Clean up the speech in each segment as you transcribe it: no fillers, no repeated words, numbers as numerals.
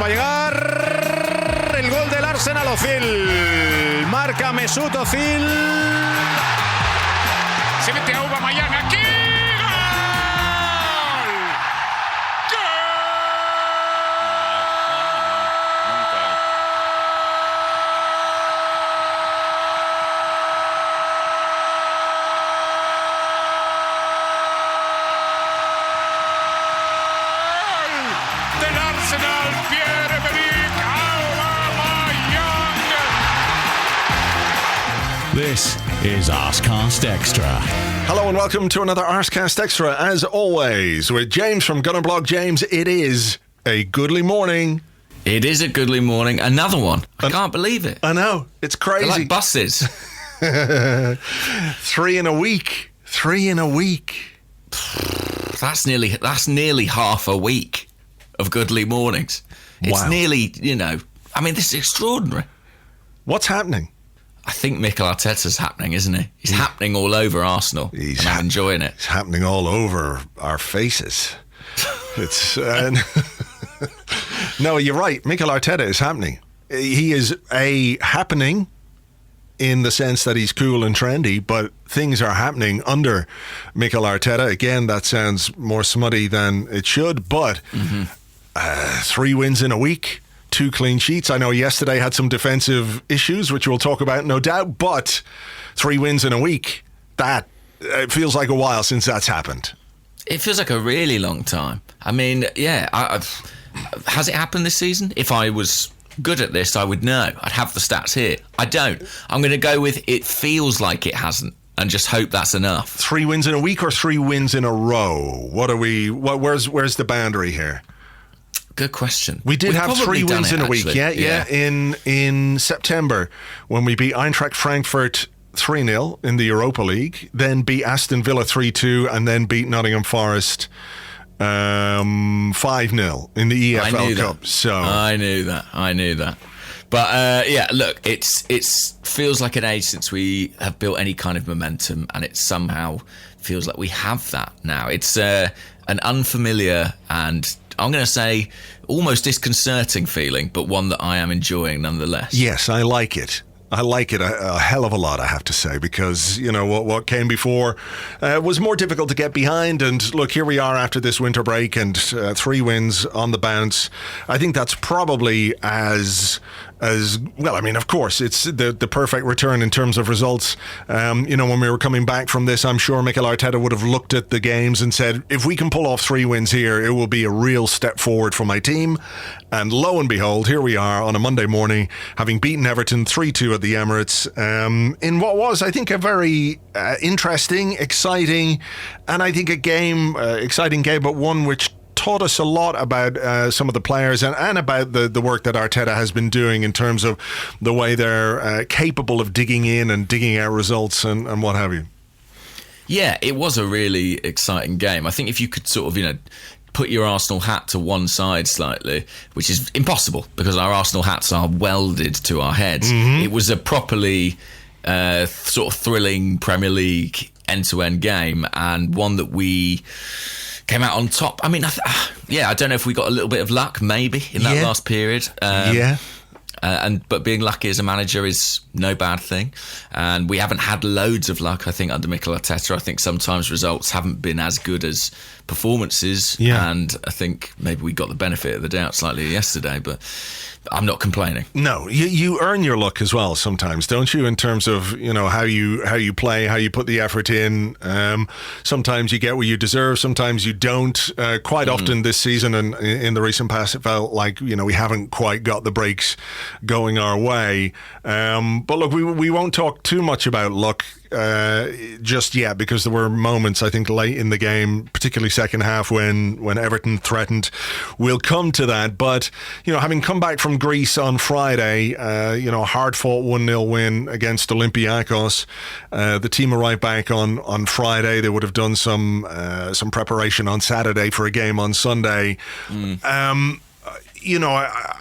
va a llegar el gol del Arsenal. Ozil marca Mesut Ozil. Se mete a Aubameyang aquí. This is Arsecast Extra. Hello and welcome to another Arsecast Extra. As always, with James from Gunnerblock. James, it is a goodly morning. It is a goodly morning. Another one. I can't believe it. I know. It's crazy. They're like buses. 3 in a week. 3 in a week. That's nearly half a week of goodly mornings. It's nearly, this is extraordinary. What's happening? I think Mikel Arteta's happening, isn't he? He's happening all over Arsenal. I'm enjoying it. It's happening all over our faces. It's no, you're right. Mikel Arteta is happening. He is happening in the sense that he's cool and trendy, but things are happening under Mikel Arteta. Again, that sounds more smutty than it should, but 3 wins in a week. 2 clean sheets. I know yesterday had some defensive issues, which we'll talk about, no doubt, but 3 wins in a week. That it feels like a while since that's happened. It feels like a really long time. I mean, has it happened this season? If I was good at this, I would know. I'd have the stats here. I don't. I'm going to go with it feels like it hasn't, and just hope that's enough. 3 wins in a week or 3 wins in a row? What are we? Where's the boundary here? Good question. We did have 3 wins in a week, yeah. In September, when we beat Eintracht Frankfurt 3-0 in the Europa League, then beat Aston Villa 3-2, and then beat Nottingham Forest 5-0 in the EFL Cup. So I knew that. But look, it feels like an age since we have built any kind of momentum, and it somehow feels like we have that now. It's an unfamiliar and, I'm going to say, almost disconcerting feeling, but one that I am enjoying nonetheless. Yes, I like it. I like it a hell of a lot, I have to say, because, what came before was more difficult to get behind. And look, here we are after this winter break and 3 wins on the bounce. I think that's probably as well, I mean, of course, it's the perfect return in terms of results. When we were coming back from this, I'm sure Mikel Arteta would have looked at the games and said, if we can pull off 3 wins here, it will be a real step forward for my team. And lo and behold, here we are on a Monday morning, having beaten Everton 3-2 at the Emirates, in what was, I think, a very interesting, exciting, and I think exciting game, but one which taught us a lot about some of the players and about the work that Arteta has been doing in terms of the way they're capable of digging in and digging out results and what have you. Yeah, it was a really exciting game. I think if you could sort of, put your Arsenal hat to one side slightly, which is impossible because our Arsenal hats are welded to our heads. It was a properly sort of thrilling Premier League end-to-end game, and one that we came out on top. I mean, I don't know if we got a little bit of luck maybe in that last period. But being lucky as a manager is no bad thing, and we haven't had loads of luck, I think, under Mikel Arteta. I think sometimes results haven't been as good as performances, and I think maybe we got the benefit of the doubt slightly yesterday, but I'm not complaining. No, you earn your luck as well sometimes, don't you? In terms of how you play, how you put the effort in. Sometimes you get what you deserve, sometimes you don't. Quite often this season and in the recent past, it felt like we haven't quite got the breaks going our way. But look, we won't talk too much about luck just yet, because there were moments, I think, late in the game, particularly second half, when Everton threatened. We'll come to that, but having come back from Greece on Friday, hard fought 1-0 win against Olympiacos. The team arrived back on Friday. They would have done some preparation on Saturday for a game on Sunday. I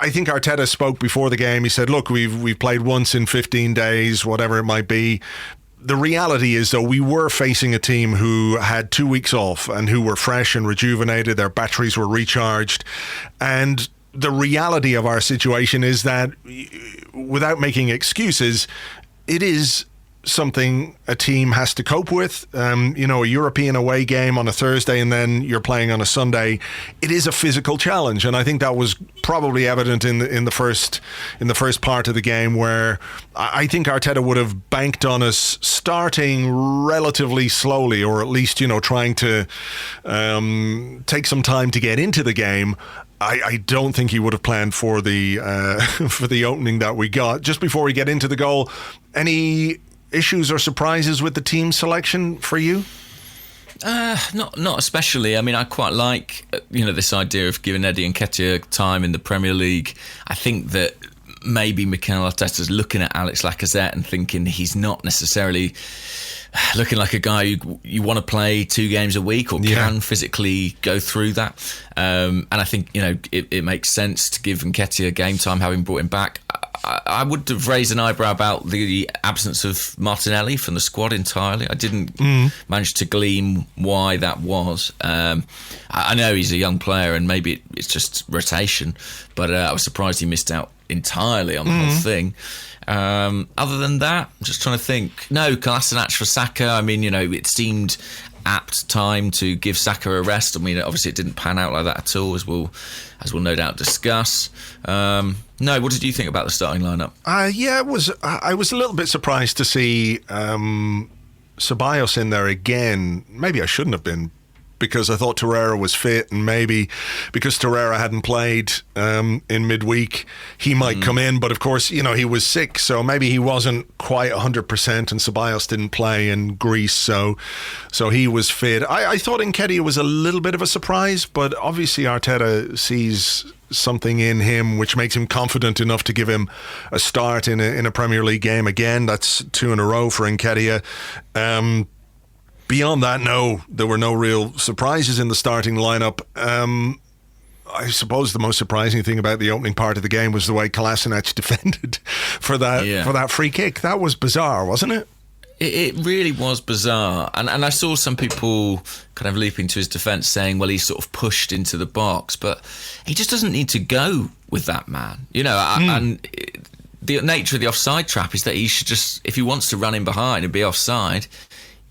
think Arteta spoke before the game. He said, look, we've played once in 15 days, whatever it might be. The reality is, though, we were facing a team who had 2 weeks off and who were fresh and rejuvenated. Their batteries were recharged. And the reality of our situation is that, without making excuses, it is something a team has to cope with. A European away game on a Thursday and then you're playing on a Sunday. It is a physical challenge, and I think that was probably evident in the first part of the game, where I think Arteta would have banked on us starting relatively slowly, or at least trying to take some time to get into the game. I don't think he would have planned for the for the opening that we got. Just before we get into the goal, any issues or surprises with the team selection for you? Not especially. I mean, I quite like this idea of giving Eddie Nketiah time in the Premier League. I think that maybe Mikel Arteta's looking at Alex Lacazette and thinking he's not necessarily looking like a guy you want to play 2 games a week, or can physically go through that. And I think it makes sense to give Nketiah game time, having brought him back. I would have raised an eyebrow about the absence of Martinelli from the squad entirely. I didn't manage to glean why that was. I know he's a young player and maybe it's just rotation, but I was surprised he missed out entirely on the whole thing. Other than that, I'm just trying to think. No, Kolasinac for Saka. I mean, it seemed apt time to give Saka a rest. I mean, obviously it didn't pan out like that at all, as we'll no doubt discuss. No, what did you think about the starting lineup? It was. I was a little bit surprised to see Ceballos in there again. Maybe I shouldn't have been, because I thought Torreira was fit, and maybe because Torreira hadn't played in midweek, he might come in. But of course, he was sick, so maybe he wasn't quite 100%, and Ceballos didn't play in Greece, so he was fit. I thought Nketiah was a little bit of a surprise, but obviously Arteta sees something in him which makes him confident enough to give him a start in a Premier League game again. That's 2 in a row for Nketiah. Beyond that, no, there were no real surprises in the starting lineup. I suppose the most surprising thing about the opening part of the game was the way Kolasinac defended for that free kick. That was bizarre, wasn't it? It really was bizarre. And I saw some people kind of leaping to his defence, saying, well, he's sort of pushed into the box, but he just doesn't need to go with that man. And the nature of the offside trap is that he should just, if he wants to run in behind and be offside,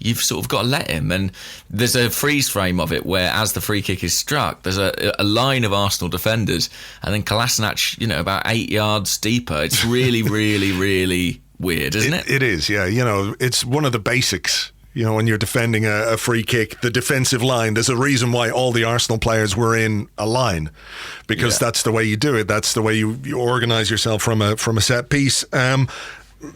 you've sort of got to let him. And there's a freeze frame of it where, as the free kick is struck, there's a line of Arsenal defenders, and then Kolasinac, about 8 yards deeper. It's really, really, really weird, isn't it? It is, yeah. It's one of the basics. When you're defending a free kick, the defensive line, there's a reason why all the Arsenal players were in a line, because that's the way you do it. That's the way you organise yourself from a set piece.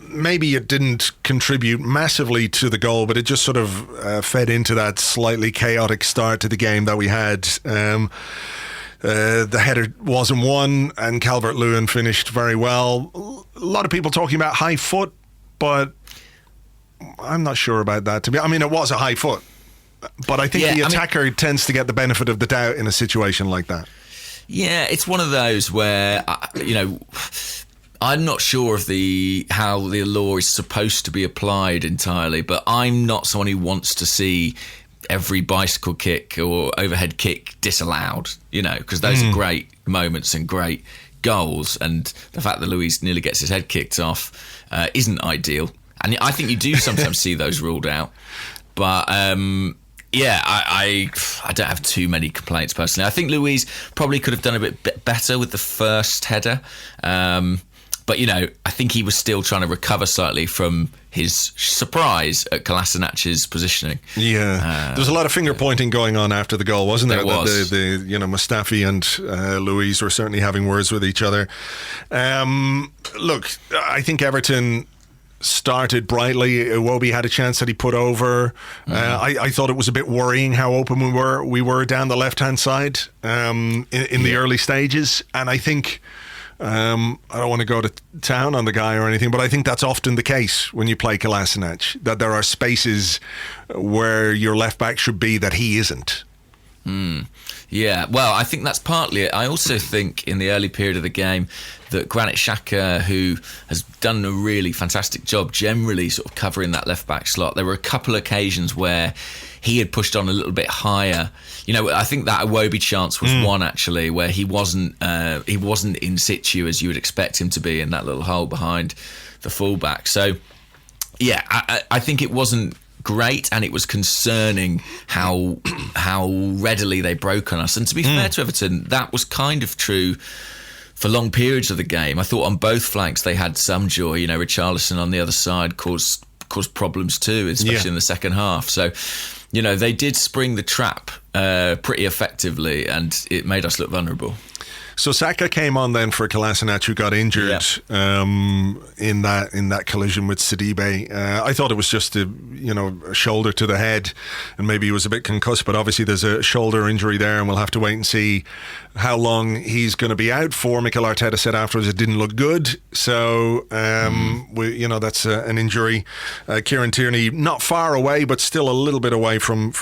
Maybe it didn't contribute massively to the goal, but it just sort of fed into that slightly chaotic start to the game that we had. The header wasn't won, and Calvert-Lewin finished very well. A lot of people talking about high foot, but I'm not sure about that. It was a high foot, but I think the attacker tends to get the benefit of the doubt in a situation like that. Yeah, it's one of those where, I'm not sure of how the law is supposed to be applied entirely, but I'm not someone who wants to see every bicycle kick or overhead kick disallowed, because those are great moments and great goals, and the fact that Luis nearly gets his head kicked off isn't ideal. And I think you do sometimes see those ruled out. But I don't have too many complaints personally. I think Luis probably could have done a bit better with the first header. But, I think he was still trying to recover slightly from his surprise at Kolasinac's positioning. Yeah. There's a lot of finger pointing going on after the goal, wasn't there? There was. Mustafi and Luis were certainly having words with each other. Look, I think Everton started brightly. Iwobi had a chance that he put over. I thought it was a bit worrying how open we were down the left-hand side in the early stages. And I think... I don't want to go to town on the guy or anything, but I think that's often the case when you play Kolasinac, that there are spaces where your left back should be that he isn't. Yeah, well, I think that's partly it. I also think in the early period of the game that Granit Xhaka, who has done a really fantastic job generally sort of covering that left back slot, there were a couple of occasions where he had pushed on a little bit higher. I think that Iwobi chance was one actually where he wasn't in situ as you would expect him to be in that little hole behind the fullback. So yeah, I think it wasn't great, and it was concerning how readily they broke on us. And to be fair to Everton, that was kind of true for long periods of the game. I thought on both flanks they had some joy. Richarlison on the other side caused problems too, especially in the second half. So, they did spring the trap pretty effectively, and it made us look vulnerable. So Saka came on then for Kolasinac, who got injured in that collision with Sidibe. I thought it was just a shoulder to the head, and maybe he was a bit concussed. But obviously there's a shoulder injury there, and we'll have to wait and see how long he's going to be out for. Mikel Arteta said afterwards it didn't look good, so that's an injury. Kieran Tierney not far away, but still a little bit away from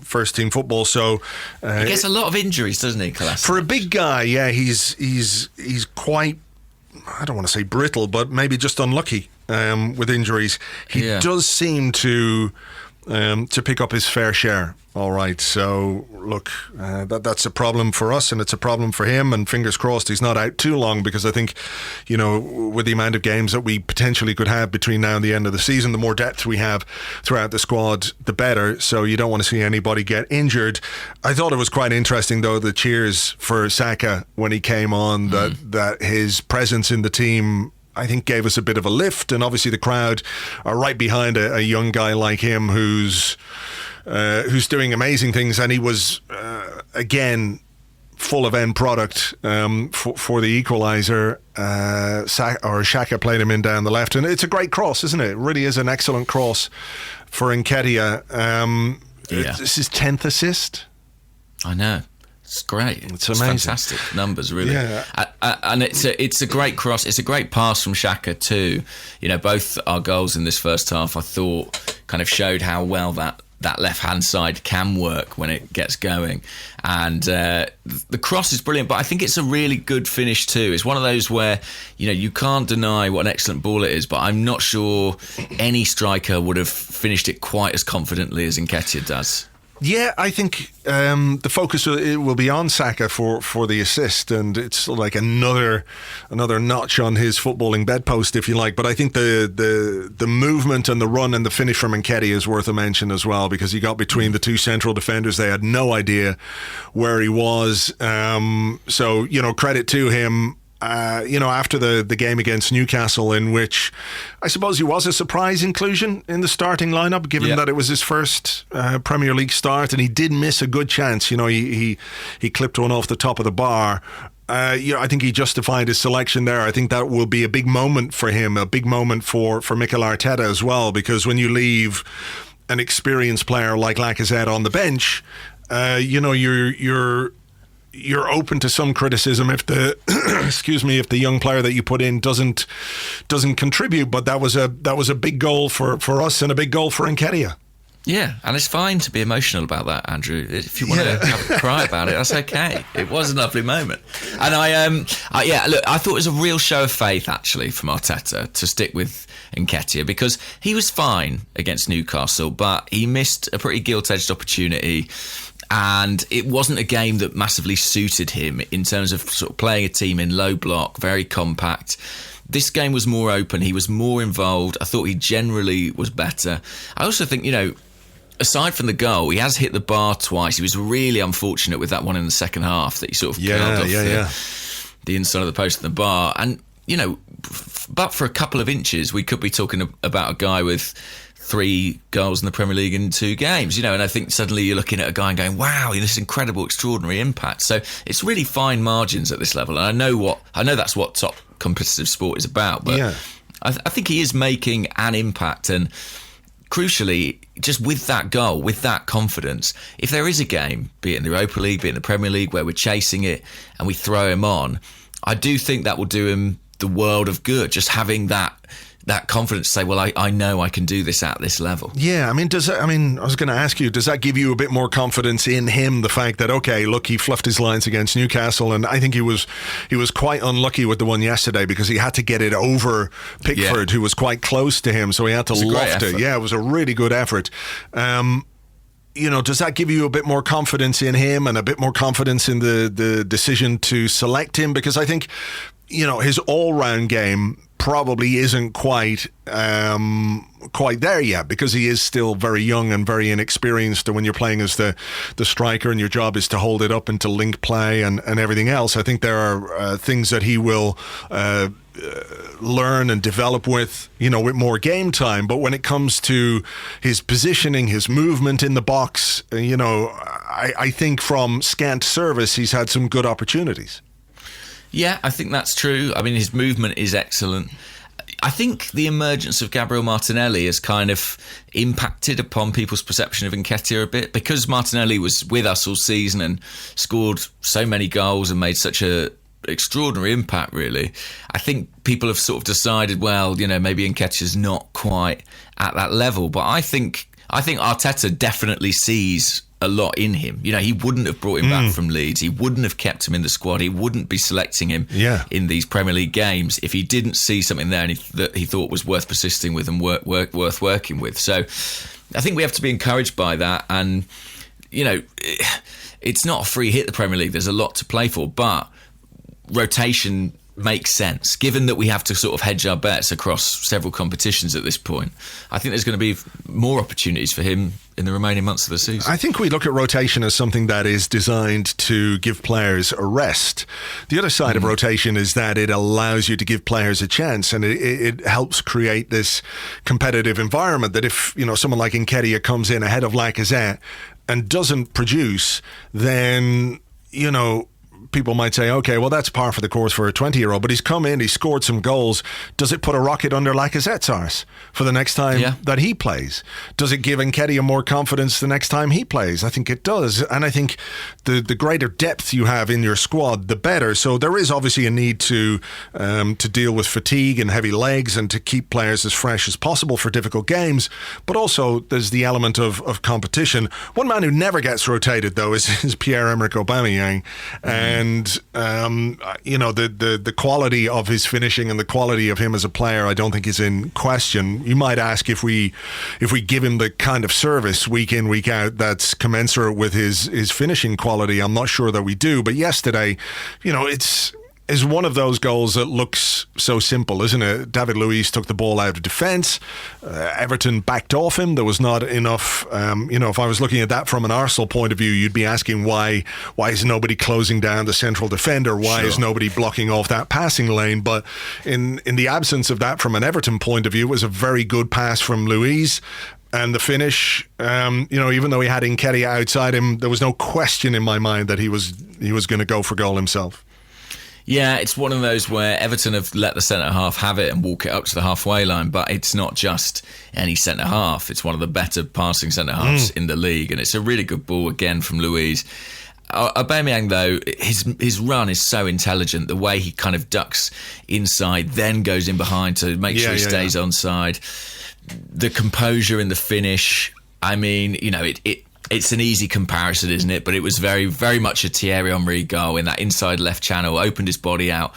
first team football. So he gets a lot of injuries, doesn't he, Kolasinac? For a big guy, yeah, he's quite, I don't want to say brittle, but maybe just unlucky with injuries. He does seem to pick up his fair share. All right, so look, that's a problem for us, and it's a problem for him, and fingers crossed he's not out too long, because I think, with the amount of games that we potentially could have between now and the end of the season, the more depth we have throughout the squad, the better. So you don't want to see anybody get injured. I thought it was quite interesting, though, the cheers for Saka when he came on, that his presence in the team, I think, gave us a bit of a lift. And obviously the crowd are right behind a young guy like him who's doing amazing things, and he was again full of end product for the equaliser. Xhaka played him in down the left, and it's a great cross, isn't it? It really is an excellent cross for Nketiah. This is his 10th assist. I know. It's great. It's amazing. Fantastic numbers, really. Yeah. And it's a great cross. It's a great pass from Xhaka too. Both our goals in this first half, I thought, kind of showed how well that left-hand side can work when it gets going. And the cross is brilliant, but I think it's a really good finish too. It's one of those where, you can't deny what an excellent ball it is, but I'm not sure any striker would have finished it quite as confidently as Nketiah does. Yeah, I think the focus will be on Saka for the assist, and it's like another notch on his footballing bedpost, if you like. But I think the movement and the run and the finish from Nketiah is worth a mention as well, because he got between the two central defenders. They had no idea where he was. So credit to him. After the game against Newcastle, in which I suppose he was a surprise inclusion in the starting lineup, given that it was his first Premier League start, and he did miss a good chance. He clipped one off the top of the bar. I think he justified his selection there. I think that will be a big moment for him, a big moment for Mikel Arteta as well, because when you leave an experienced player like Lacazette on the bench, you're open to some criticism if the if the young player that you put in doesn't contribute. But that was a big goal for us, and a big goal for Nketiah. Yeah, and it's fine to be emotional about that, Andrew. If you want to have a cry about it, that's okay. It was a lovely moment. And I thought it was a real show of faith, actually, from Arteta to stick with Nketiah, because he was fine against Newcastle, but he missed a pretty gilt-edged opportunity. And it wasn't a game that massively suited him in terms of sort of playing a team in low block, very compact. This game was more open. He was more involved. I thought he generally was better. I also think, aside from the goal, he has hit the bar twice. He was really unfortunate with that one in the second half that he sort of curled off the inside of the post of the bar. And, but for a couple of inches, we could be talking about a guy with 3 goals in the Premier League in 2 games, and I think suddenly you're looking at a guy and going, wow, this incredible, extraordinary impact. So it's really fine margins at this level. And I know that's what top competitive sport is about, but I think he is making an impact. And crucially, just with that goal, with that confidence, if there is a game, be it in the Europa League, be it in the Premier League, where we're chasing it and we throw him on, I do think that will do him the world of good, just having that confidence to say, well, I know I can do this at this level. Yeah, I was going to ask you, does that give you a bit more confidence in him, the fact that, okay, look, he fluffed his lines against Newcastle, and I think he was quite unlucky with the one yesterday, because he had to get it over Pickford, who was quite close to him, so he had to loft it. Yeah, it was a really good effort. does that give you a bit more confidence in him and a bit more confidence in the decision to select him? Because I think, his all-round game probably isn't quite there yet, because he is still very young and very inexperienced. And when you're playing as the striker and your job is to hold it up and to link play and everything else, I think there are things that he will learn and develop with more game time. But when it comes to his positioning, his movement in the box, I think from scant service, he's had some good opportunities. Yeah, I think that's true. I mean, his movement is excellent. I think the emergence of Gabriel Martinelli has kind of impacted upon people's perception of Nketiah a bit, because Martinelli was with us all season and scored so many goals and made such a extraordinary impact, really. I think people have sort of decided, well, maybe Nketiah's not quite at that level. But I think Arteta definitely sees a lot in him. He wouldn't have brought him back from Leeds. He wouldn't have kept him in the squad. He wouldn't be selecting him in these Premier League games if he didn't see something there that he thought was worth persisting with and worth working with. So I think we have to be encouraged by that. And, it's not a free hit, the Premier League. There's a lot to play for, but rotation makes sense, given that we have to sort of hedge our bets across several competitions at this point. I think there's going to be more opportunities for him in the remaining months of the season. I think we look at rotation as something that is designed to give players a rest. The other side of rotation is that it allows you to give players a chance, and it helps create this competitive environment that if someone like Nketiah comes in ahead of Lacazette and doesn't produce, then people might say, okay, well, that's par for the course for a 20-year-old, but he's come in, he's scored some goals. Does it put a rocket under Lacazette's arse for the next time that he plays? Does it give Nketiah more confidence the next time he plays? I think it does. And I think the greater depth you have in your squad, the better. So there is obviously a need to deal with fatigue and heavy legs and to keep players as fresh as possible for difficult games. But also there's the element of competition. One man who never gets rotated, though, is Pierre-Emerick Aubameyang. And the quality of his finishing and the quality of him as a player, I don't think is in question. You might ask if we give him the kind of service week in, week out that's commensurate with his finishing quality. I'm not sure that we do. But yesterday, is one of those goals that looks so simple, isn't it? David Luiz took the ball out of defence. Everton backed off him. There was not enough. If I was looking at that from an Arsenal point of view, you'd be asking why is nobody closing down the central defender? Why is nobody blocking off that passing lane? But in the absence of that from an Everton point of view, it was a very good pass from Luiz. And the finish, even though he had Nketiah outside him, there was no question in my mind that he was going to go for goal himself. Yeah, it's one of those where Everton have let the centre-half have it and walk it up to the halfway line, but it's not just any centre-half. It's one of the better passing centre-halves in the league, and it's a really good ball again from Luiz. Aubameyang, though, his run is so intelligent. The way he kind of ducks inside, then goes in behind to make sure he stays onside. The composure in the finish, I mean, it's an easy comparison, isn't it? But it was very, very much a Thierry Henry goal in that inside left channel, opened his body out,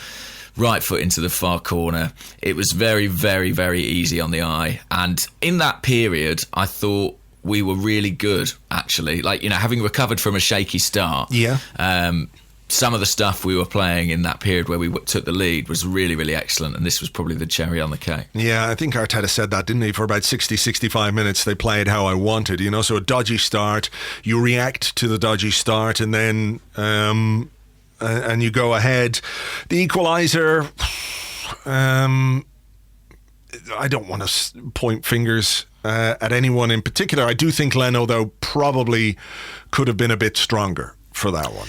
right foot into the far corner. It was very, very, very easy on the eye. And in that period, I thought we were really good, actually. Having recovered from a shaky start. Yeah. Some of the stuff we were playing in that period where we took the lead was really, really excellent, and this was probably the cherry on the cake. Yeah, I think Arteta said that, didn't he? For about 60, 65 minutes, they played how I wanted, So a dodgy start, you react to the dodgy start, and then and you go ahead. The equaliser, I don't want to point fingers at anyone in particular. I do think Leno, though, probably could have been a bit stronger for that one.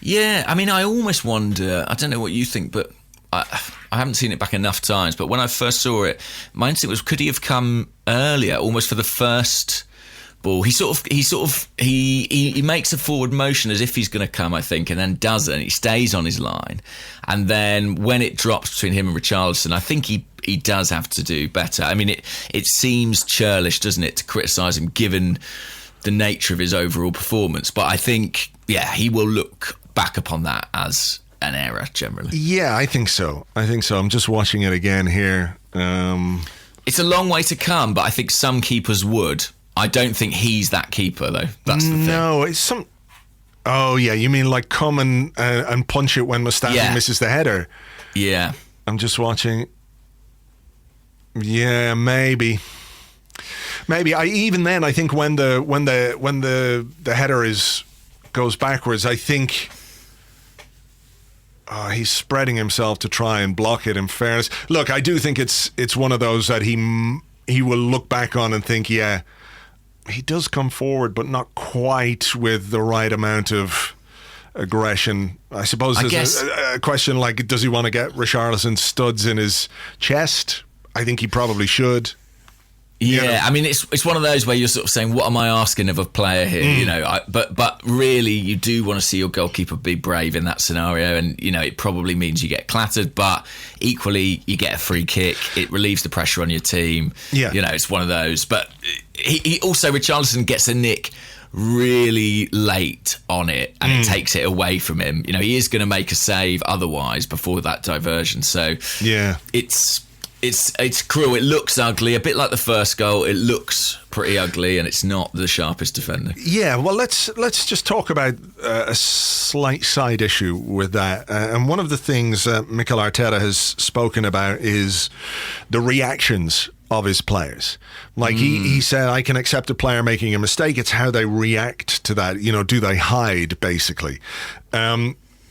Yeah, I mean, I almost wonder, I don't know what you think, but I haven't seen it back enough times, but when I first saw it, my instinct was, could he have come earlier, almost for the first ball? He makes a forward motion as if he's going to come, I think, and then doesn't. He stays on his line. And then when it drops between him and Richarlison, I think he does have to do better. I mean, it seems churlish, doesn't it, to criticise him given the nature of his overall performance. But I think, he will look back upon that as an error generally. Yeah, I think so. I'm just watching it again here. It's a long way to come, but I think some keepers would. I don't think he's that keeper, though. That's the thing. No, it's some... Oh, yeah, you mean like come and punch it when Mustafi misses the header? Yeah. I'm just watching. Yeah, maybe. Even then, I think when the header goes backwards, I think he's spreading himself to try and block it. In fairness, look, I do think it's one of those that he will look back on and think, yeah, he does come forward, but not quite with the right amount of aggression. I suppose there's a question like, does he want to get Richarlison studs in his chest? I think he probably should. Yeah, I mean, it's one of those where you're sort of saying, what am I asking of a player here? You know, but really, you do want to see your goalkeeper be brave in that scenario, and you know, it probably means you get clattered, but equally, you get a free kick. It relieves the pressure on your team. Yeah, you know, it's one of those. But he also, Richarlison gets a nick really late on it, and it takes it away from him. You know, he is going to make a save otherwise before that diversion. So yeah, It's cruel. It looks ugly, a bit like the first goal. It looks pretty ugly, and it's not the sharpest defender. Yeah, well, let's just talk about a slight side issue with that. And one of the things Mikel Arteta has spoken about is the reactions of his players. Like he said, I can accept a player making a mistake. It's how they react to that. You know, do they hide, basically?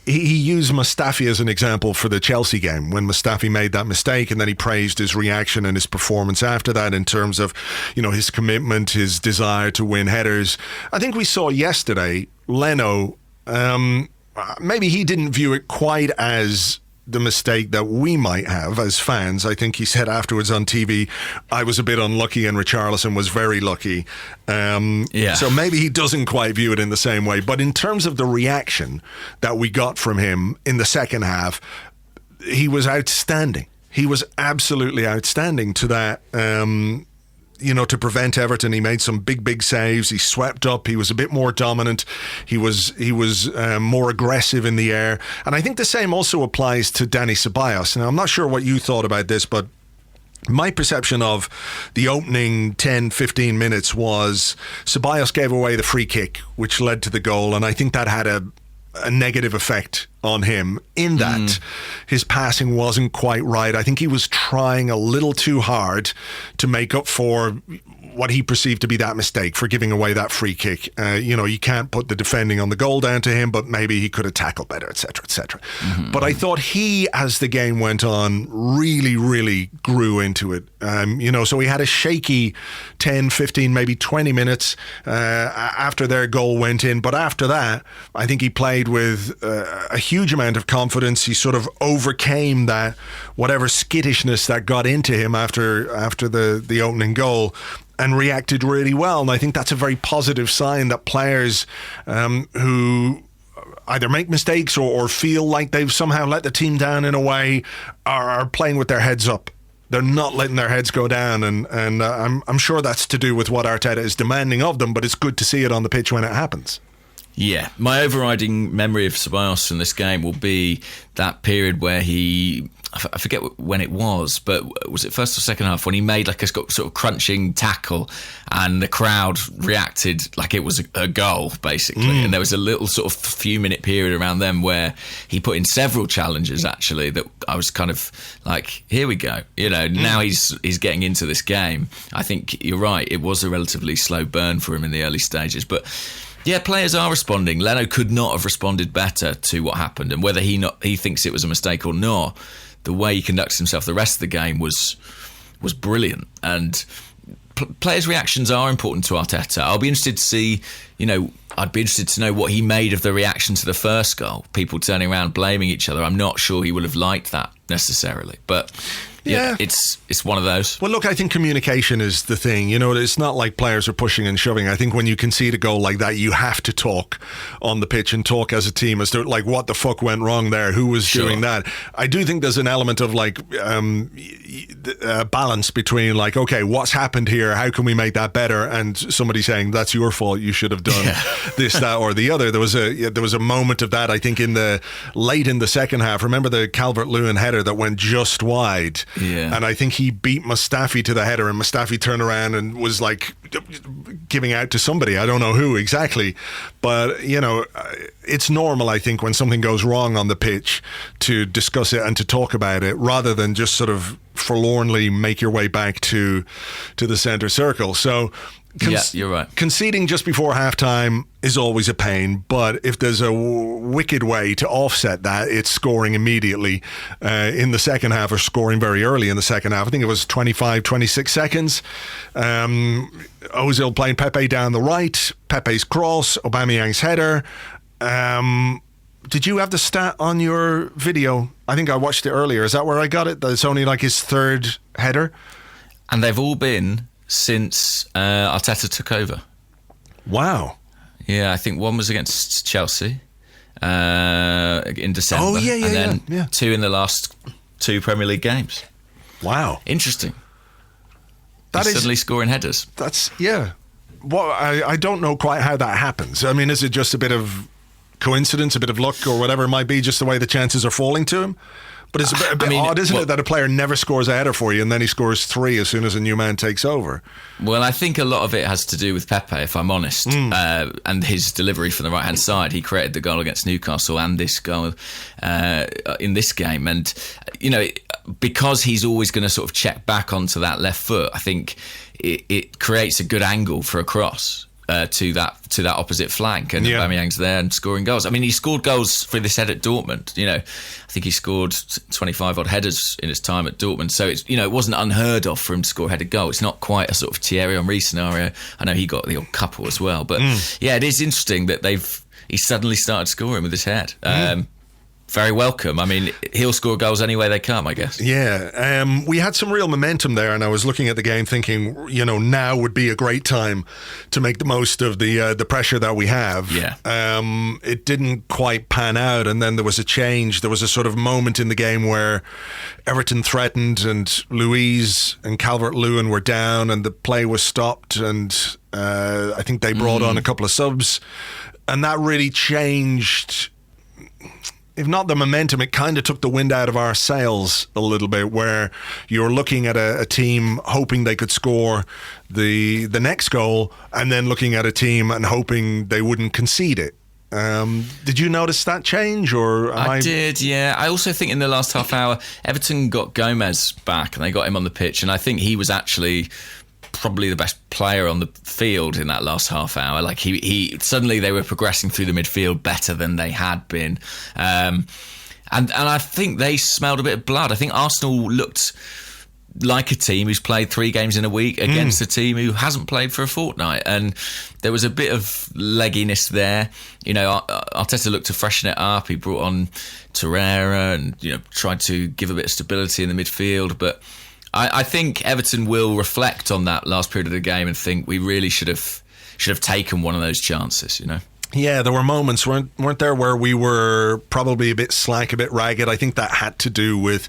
He used Mustafi as an example for the Chelsea game when Mustafi made that mistake, and then he praised his reaction and his performance after that in terms of, you know, his commitment, his desire to win headers. I think we saw yesterday, Leno, maybe he didn't view it quite as the mistake that we might have as fans. I think he said afterwards on TV, I was a bit unlucky and Richarlison was very lucky. So maybe he doesn't quite view it in the same way. But in terms of the reaction that we got from him in the second half, he was outstanding. He was absolutely outstanding to that. You know, to prevent Everton, he made some big saves. He swept up. He was a bit more dominant. He was more aggressive in the air. And I think the same also applies to Dani Ceballos. Now, I'm not sure what you thought about this, but my perception of the opening 10, 15 minutes was Ceballos gave away the free kick, which led to the goal. And I think that had a negative effect on him in that his passing wasn't quite right. I think he was trying a little too hard to make up for what he perceived to be that mistake for giving away that free kick. You know, you can't put the defending on the goal down to him, but maybe he could have tackled better, etc., etc. But I thought he, as the game went on, really grew into it. You know, so he had a shaky 10, 15, maybe 20 minutes after their goal went in. But after that, I think he played with a huge amount of confidence. He sort of overcame that whatever skittishness that got into him after the opening goal, and reacted really well. And I think that's a very positive sign that players who either make mistakes or feel like they've somehow let the team down in a way are playing with their heads up. They're not letting their heads go down, and I'm sure that's to do with what Arteta is demanding of them, but it's good to see it on the pitch when it happens. Yeah, my overriding memory of Ceballos in this game will be that period where I forget when it was, but was it first or second half, when he made like a sort of crunching tackle and the crowd reacted like it was a goal, basically. And there was a little sort of few minute period around them where he put in several challenges, actually, that I was kind of like, here we go. You know, now he's getting into this game. I think you're right. It was a relatively slow burn for him in the early stages, but yeah, players are responding. Leno could not have responded better to what happened, and whether he thinks it was a mistake or not, the way he conducts himself the rest of the game was brilliant. And players' reactions are important to Arteta. I'll be interested to see, you know, I'd be interested to know what he made of the reaction to the first goal. People turning around blaming each other. I'm not sure he would have liked that necessarily, but yeah, it's one of those. Well, look, I think communication is the thing. You know, it's not like players are pushing and shoving. I think when you concede a goal like that, you have to talk on the pitch and talk as a team as to like what the fuck went wrong there, who was doing that. I do think there's an element of like balance between like, okay, what's happened here? How can we make that better? And somebody saying that's your fault. You should have done this, that, or the other. There was a moment of that. I think late in the second half. Remember the Calvert-Lewin header header that went just wide. Yeah. And I think he beat Mustafi to the header, and Mustafi turned around and was like giving out to somebody. I don't know who exactly. But, it's normal, I think, when something goes wrong on the pitch to discuss it and to talk about it rather than just sort of forlornly make your way back to the centre circle. So yeah, you're right. Conceding just before halftime is always a pain, but if there's a wicked way to offset that, it's scoring immediately in the second half, or scoring very early in the second half. I think it was 25, 26 seconds. Ozil playing Pepe down the right, Pepe's cross, Aubameyang's header. Did you have the stat on your video? I think I watched it earlier. Is that where I got it? That it's only like his third header? And they've all been since Arteta took over. Wow. Yeah, I think one was against Chelsea in December. Oh, yeah, and then yeah. 2 in the last 2 Premier League games. Wow. Interesting. That is suddenly scoring headers. That's, yeah. Well, I don't know quite how that happens. I mean, is it just a bit of coincidence, a bit of luck, or whatever it might be, just the way the chances are falling to him? But it's a bit odd, isn't it, that a player never scores a header for you and then he scores 3 as soon as a new man takes over? Well, I think a lot of it has to do with Pepe, if I'm honest, and his delivery from the right-hand side. He created the goal against Newcastle and this goal in this game. And, because he's always going to sort of check back onto that left foot, I think it creates a good angle for a cross. To that opposite flank, and Aubameyang's there and scoring goals. I mean, he scored goals for this head at Dortmund. I think he scored 25 odd headers in his time at Dortmund. So it's it wasn't unheard of for him to score a headed goal. It's not quite a sort of Thierry Henry scenario. I know he got the odd couple as well, but it is interesting that he suddenly started scoring with his head. Very welcome. I mean, he'll score goals any way they come, I guess. Yeah. We had some real momentum there, and I was looking at the game thinking, now would be a great time to make the most of the pressure that we have. Yeah. It didn't quite pan out, and then there was a change. There was a sort of moment in the game where Everton threatened, and Luiz and Calvert-Lewin were down, and the play was stopped, and I think they brought on a couple of subs, and that really changed. If not the momentum, it kind of took the wind out of our sails a little bit, where you're looking at a team hoping they could score the next goal, and then looking at a team and hoping they wouldn't concede it. Did you notice that change, or I did, yeah. I also think in the last half hour, Everton got Gomez back and they got him on the pitch, and I think he was actually probably the best player on the field in that last half hour. Like he suddenly they were progressing through the midfield better than they had been, and I think they smelled a bit of blood. I think Arsenal looked like a team who's played 3 games in a week against a team who hasn't played for a fortnight, and there was a bit of legginess there. Arteta looked to freshen it up. He brought on Torreira and tried to give a bit of stability in the midfield, but I think Everton will reflect on that last period of the game and think we really should have taken one of those chances, Yeah, there were moments, weren't there, where we were probably a bit slack, a bit ragged. I think that had to do with,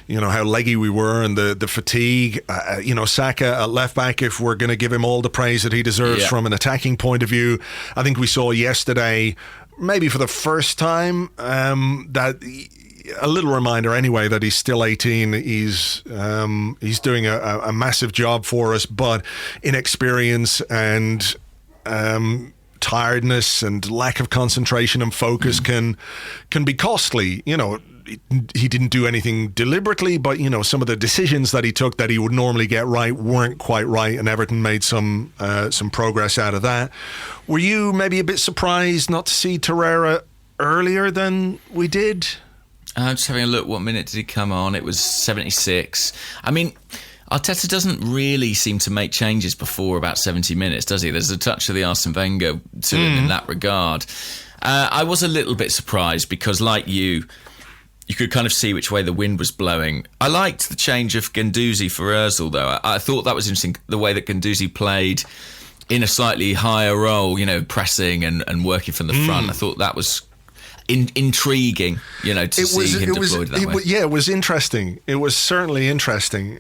how leggy we were and the fatigue. Saka at left back, if we're going to give him all the praise that he deserves from an attacking point of view, I think we saw yesterday, maybe for the first time, that a little reminder anyway that he's still 18. He's doing a massive job for us, but inexperience and tiredness and lack of concentration and focus can be costly. He didn't do anything deliberately, but some of the decisions that he took that he would normally get right weren't quite right, and Everton made some progress out of that. Were you maybe a bit surprised not to see Torreira earlier than we did? Just having a look, what minute did he come on? It was 76. I mean, Arteta doesn't really seem to make changes before about 70 minutes, does he? There's a touch of the Arsene Wenger to him in that regard. I was a little bit surprised because, like you could kind of see which way the wind was blowing. I liked the change of Guendouzi for Ozil, though. I thought that was interesting, the way that Guendouzi played in a slightly higher role, pressing and working from the front. I thought that was intriguing, to see him deployed that way. Yeah, it was interesting. It was certainly interesting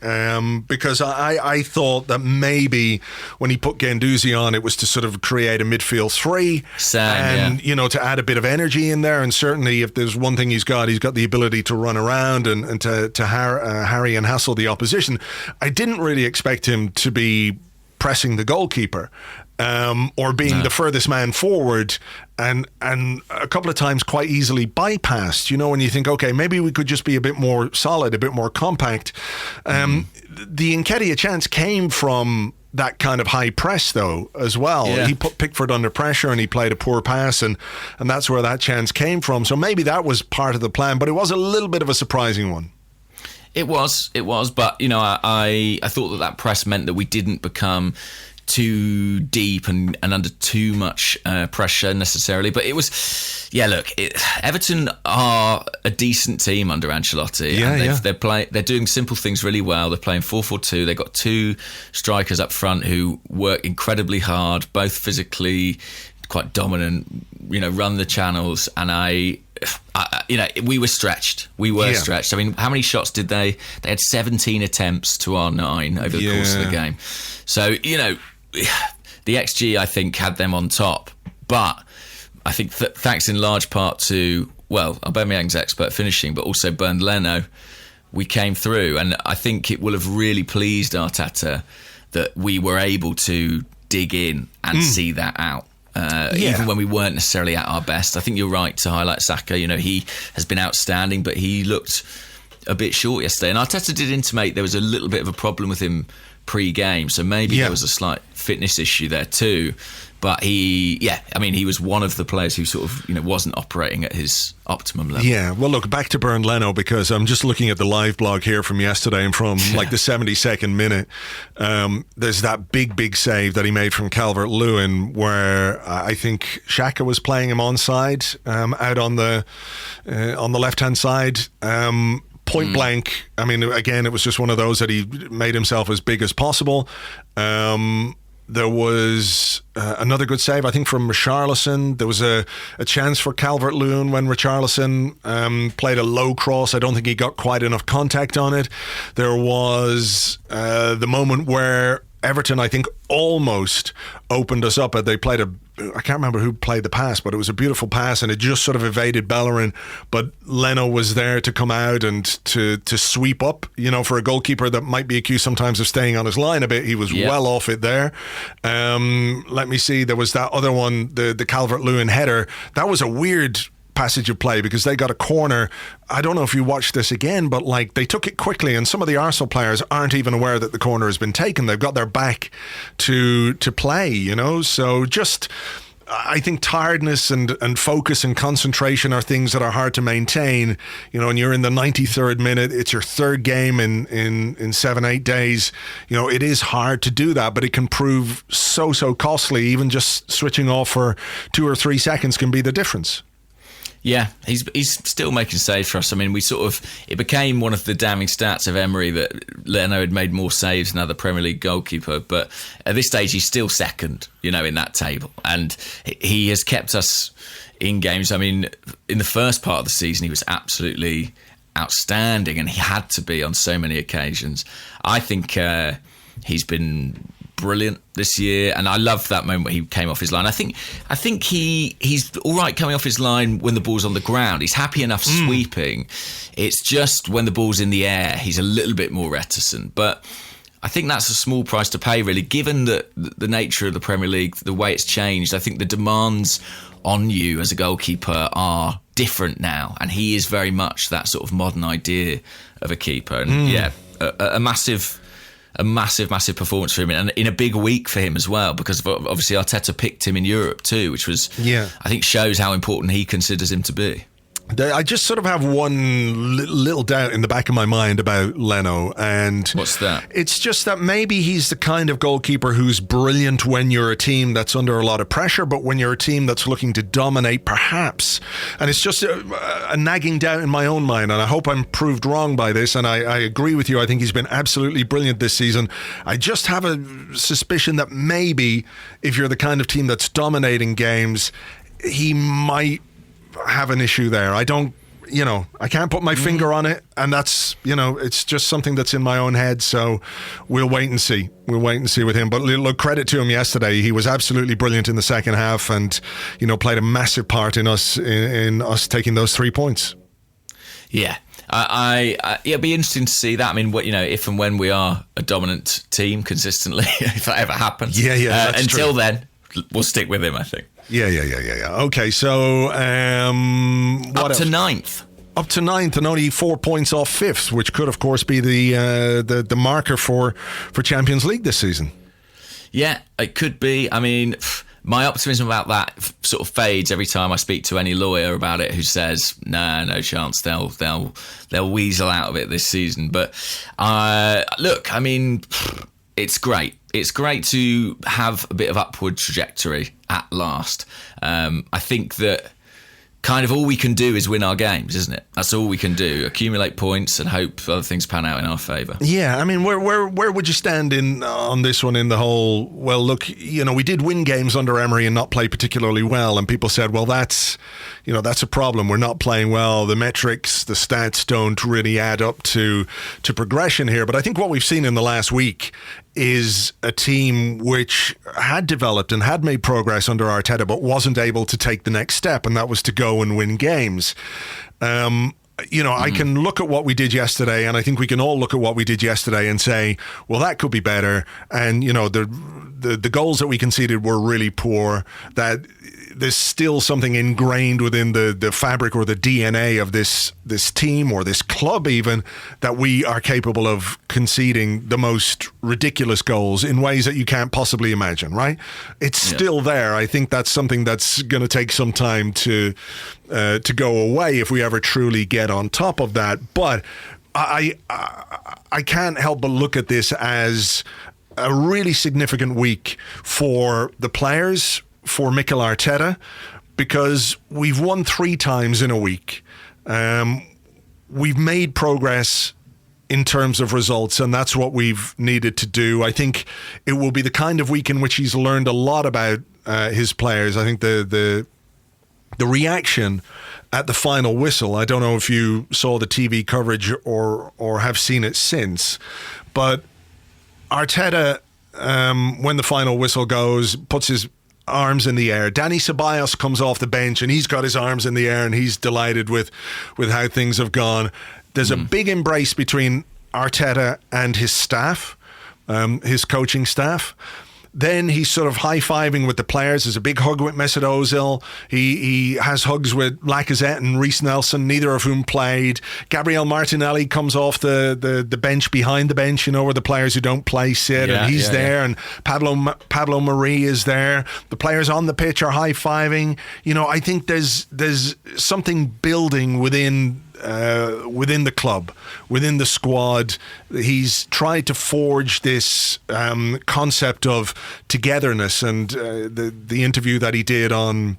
because I thought that maybe when he put Guendouzi on, it was to sort of create a midfield three to add a bit of energy in there. And certainly, if there's one thing he's got the ability to run around and to harry and hassle the opposition. I didn't really expect him to be pressing the goalkeeper. Or being the furthest man forward and a couple of times quite easily bypassed, when you think, okay, maybe we could just be a bit more solid, a bit more compact. The Nketiah chance came from that kind of high press, though, as well. Yeah. He put Pickford under pressure and he played a poor pass, and that's where that chance came from. So maybe that was part of the plan, but it was a little bit of a surprising one. It was, but, I thought that press meant that we didn't become too deep and under too much pressure necessarily. But it was, Everton are a decent team under Ancelotti. They're doing simple things really well. They're playing 4-4-2. They've got two strikers up front who work incredibly hard, both physically quite dominant, run the channels. And we were stretched. Stretched. I mean, how many shots did they had 17 attempts to our 9 over the course of the game. So, the XG, I think, had them on top. But I think thanks in large part to, Aubameyang's expert finishing, but also Bernd Leno, we came through. And I think it will have really pleased Arteta that we were able to dig in and see that out. Even when we weren't necessarily at our best. I think you're right to highlight Saka. He has been outstanding, but he looked a bit short yesterday. And Arteta did intimate there was a little bit of a problem with him pre-game, so maybe there was a slight fitness issue there too. But he was one of the players who sort of, wasn't operating at his optimum level. Yeah, well, look, back to Bernd Leno, because I'm just looking at the live blog here from yesterday and from the 72nd minute. There's that big save that he made from Calvert-Lewin where I think Xhaka was playing him onside, out on the left-hand side. Point blank, I mean, again, it was just one of those that he made himself as big as possible. There was another good save, I think, from Richarlison. There was a chance for Calvert-Lewin when Richarlison played a low cross. I don't think he got quite enough contact on it. There was the moment where Everton, I think, almost opened us up. They played I can't remember who played the pass, but it was a beautiful pass and it just sort of evaded Bellerin. But Leno was there to come out and to sweep up, for a goalkeeper that might be accused sometimes of staying on his line a bit. He was well off it there. Let me see. There was that other one, the Calvert-Lewin header. That was a weird passage of play because they got a corner. I don't know if you watched this again, but they took it quickly, and some of the Arsenal players aren't even aware that the corner has been taken. They've got their back to play, so just I think tiredness and focus and concentration are things that are hard to maintain, and you're in the 93rd minute, it's your third game in 7-8 days. It is hard to do that, but it can prove so costly. Even just switching off for 2 or 3 seconds can be the difference. Yeah, he's still making saves for us. I mean, it became one of the damning stats of Emery that Leno had made more saves than other Premier League goalkeeper. But at this stage, he's still second, in that table. And he has kept us in games. I mean, in the first part of the season, he was absolutely outstanding, and he had to be on so many occasions. I think he's been brilliant this year, and I love that moment where he came off his line. I think he's all right coming off his line when the ball's on the ground. He's happy enough sweeping. It's just when the ball's in the air, he's a little bit more reticent. But I think that's a small price to pay, really, given the nature of the Premier League, the way it's changed. I think the demands on you as a goalkeeper are different now, and he is very much that sort of modern idea of a keeper. And a massive performance for him, and in a big week for him as well, because obviously Arteta picked him in Europe too, which was, I think, shows how important he considers him to be. I just sort of have one little doubt in the back of my mind about Leno, and what's that? It's just that maybe he's the kind of goalkeeper who's brilliant when you're a team that's under a lot of pressure, but when you're a team that's looking to dominate, perhaps. And it's just a nagging doubt in my own mind, and I hope I'm proved wrong by this, and I agree with you. I think he's been absolutely brilliant this season. I just have a suspicion that maybe if you're the kind of team that's dominating games, he might have an issue there. I don't, I can't put my finger on it, and that's, it's just something that's in my own head. So we'll wait and see. We'll wait and see with him. But look, credit to him yesterday. He was absolutely brilliant in the second half, and played a massive part in us taking those 3 points. Yeah. It'd be interesting to see that. I mean, if and when we are a dominant team consistently, if that ever happens. Yeah. Until true. Then, we'll stick with him, I think. Yeah. Okay, so up to ninth. Up to ninth, and only 4 points off fifth, which could, of course, be the marker for Champions League this season. Yeah, it could be. I mean, my optimism about that sort of fades every time I speak to any lawyer about it who says, nah, no chance, they'll weasel out of it this season. But look, I mean, it's great. It's great to have a bit of upward trajectory at last. I think that kind of all we can do is win our games, isn't it? That's all we can do. Accumulate points and hope other things pan out in our favour. Yeah, I mean, where would you stand on this one in the whole, well, look, we did win games under Emery and not play particularly well, and people said, well, that's a problem. We're not playing well. The metrics, the stats don't really add up to progression here. But I think what we've seen in the last week is a team which had developed and had made progress under Arteta, but wasn't able to take the next step, and that was to go and win games. I can look at what we did yesterday, and I think we can all look at what we did yesterday and say, well, that could be better. And, the goals that we conceded were really poor, that there's still something ingrained within the fabric or the DNA of this team or this club even, that we are capable of conceding the most ridiculous goals in ways that you can't possibly imagine, right? It's still there. I think that's something that's going to take some time to go away if we ever truly get on top of that. But I can't help but look at this as a really significant week for the players, for Mikel Arteta, because we've won 3 times in a week. We've made progress in terms of results, and that's what we've needed to do. I think it will be the kind of week in which he's learned a lot about his players. I think the reaction at the final whistle, I don't know if you saw the TV coverage or have seen it since, but Arteta, when the final whistle goes, puts his arms in the air. Dani Ceballos comes off the bench and he's got his arms in the air and he's delighted with how things have gone. There's a big embrace between Arteta and his staff, his coaching staff. Then he's sort of high-fiving with the players. There's a big hug with Mesut Ozil. He has hugs with Lacazette and Reece Nelson, neither of whom played. Gabriel Martinelli comes off the bench, behind the bench, where the players who don't play sit, and he's there. And Pablo Mari is there. The players on the pitch are high-fiving. I think there's something building within the club, within the squad. He's tried to forge this concept of togetherness, and the interview that he did on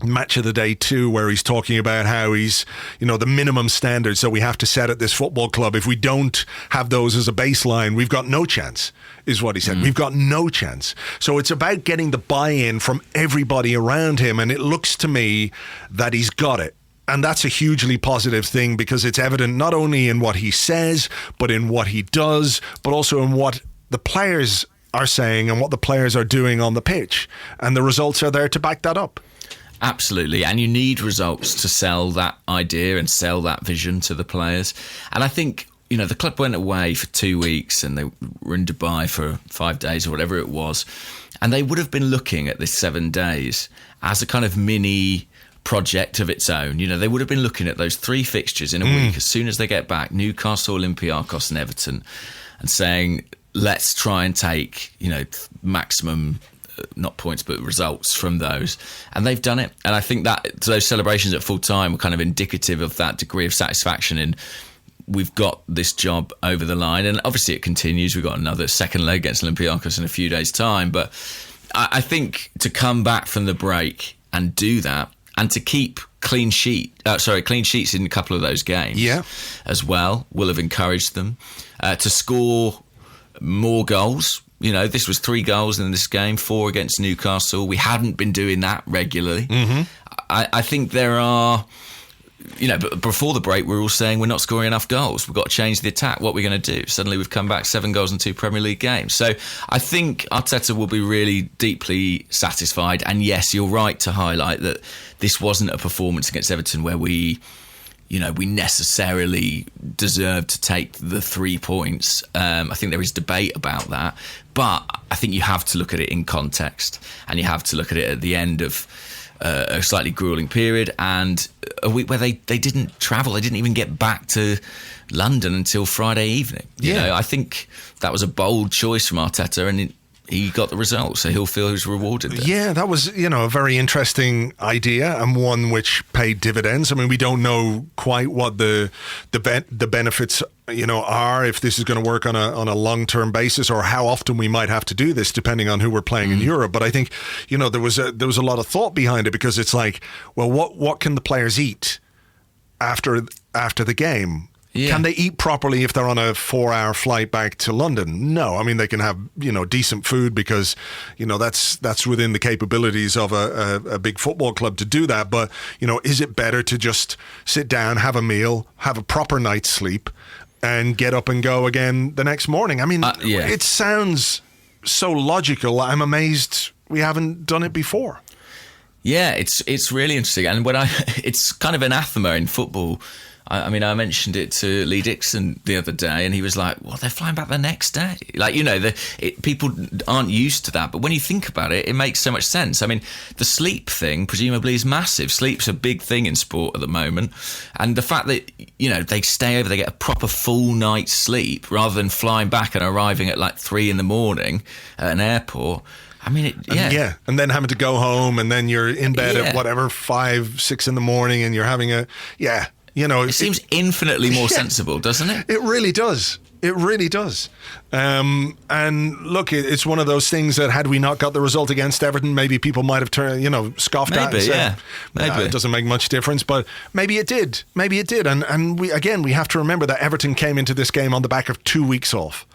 Match of the Day 2, where he's talking about how he's, the minimum standards that we have to set at this football club. If we don't have those as a baseline, we've got no chance, is what he said. We've got no chance. So it's about getting the buy-in from everybody around him, and it looks to me that he's got it. And that's a hugely positive thing, because it's evident not only in what he says, but in what he does, but also in what the players are saying and what the players are doing on the pitch. And the results are there to back that up. Absolutely. And you need results to sell that idea and sell that vision to the players. And I think, the club went away for 2 weeks and they were in Dubai for 5 days or whatever it was. And they would have been looking at this 7 days as a kind of mini project of its own. They would have been looking at those 3 fixtures in a week as soon as they get back, Newcastle, Olympiacos and Everton, and saying, let's try and take, maximum, not points, but results from those. And they've done it. And I think that those celebrations at full time were kind of indicative of that degree of satisfaction in, we've got this job over the line. And obviously it continues. We've got another second leg against Olympiacos in a few days' time. But I think to come back from the break and do that, and to keep clean sheets in a couple of those games as well, will have encouraged them to score more goals. This was 3 goals in this game, 4 against Newcastle. We hadn't been doing that regularly. I think there are, but before the break, we were all saying we're not scoring enough goals. We've got to change the attack. What are we going to do? Suddenly we've come back 7 goals in 2 Premier League games. So I think Arteta will be really deeply satisfied. And yes, you're right to highlight that this wasn't a performance against Everton where we necessarily deserve to take the 3 points. I think there is debate about that. But I think you have to look at it in context, and you have to look at it at the end of a slightly gruelling period and a week where they didn't travel. They didn't even get back to London until Friday evening. You know, I think that was a bold choice from Arteta, and he got the result, so he'll feel he's rewarded there. Yeah, that was, a very interesting idea, and one which paid dividends. I mean, we don't know quite what the benefits, are, if this is going to work on a long-term basis, or how often we might have to do this, depending on who we're playing in Europe. But I think, there was a lot of thought behind it, because it's like, well, what can the players eat after the game? Yeah. Can they eat properly if they're on a 4-hour flight back to London? No. I mean, they can have, decent food because, that's within the capabilities of a big football club to do that. But, is it better to just sit down, have a meal, have a proper night's sleep, and get up and go again the next morning? I mean, It sounds so logical. I'm amazed we haven't done it before. Yeah, it's really interesting. And it's kind of anathema in football. I mean, I mentioned it to Lee Dixon the other day, and he was like, well, they're flying back the next day. Like, people aren't used to that. But when you think about it, it makes so much sense. I mean, the sleep thing presumably is massive. Sleep's a big thing in sport at the moment. And the fact that, they stay over, they get a proper full night's sleep rather than flying back and arriving at like 3 a.m. at an airport. I mean, and then having to go home, and then you're in bed at whatever, 5, 6 in the morning, and you're having it seems infinitely more sensible, doesn't it? It really does. It really does. And look, it's one of those things that had we not got the result against Everton, maybe people might have scoffed at and said, maybe it doesn't make much difference, but maybe it did. And we have to remember that Everton came into this game on the back of 2 weeks off.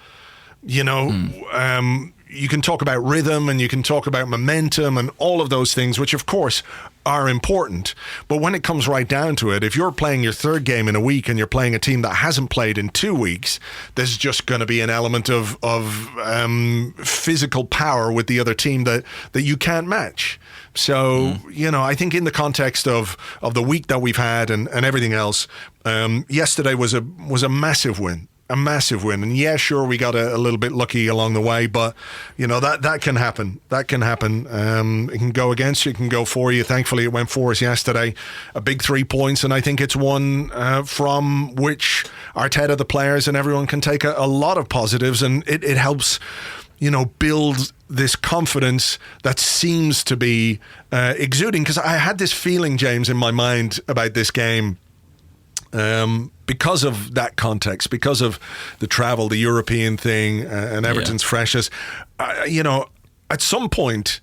You can talk about rhythm, and you can talk about momentum and all of those things, which of course are important. But when it comes right down to it, if you're playing your 3rd game in a week and you're playing a team that hasn't played in 2 weeks, there's just going to be an element of physical power with the other team that you can't match. So, I think in the context of the week that we've had and everything else, yesterday was a massive win. A massive win. And sure, we got a little bit lucky along the way, but that can happen. That can happen. It can go against you, it can go for you. Thankfully, it went for us yesterday. A big 3 points, and I think it's one from which Arteta, the players, and everyone can take a lot of positives, and it helps build this confidence that seems to be exuding. Because I had this feeling, James, in my mind about this game, because of that context, because of the travel, the European thing, and Everton's freshness, at some point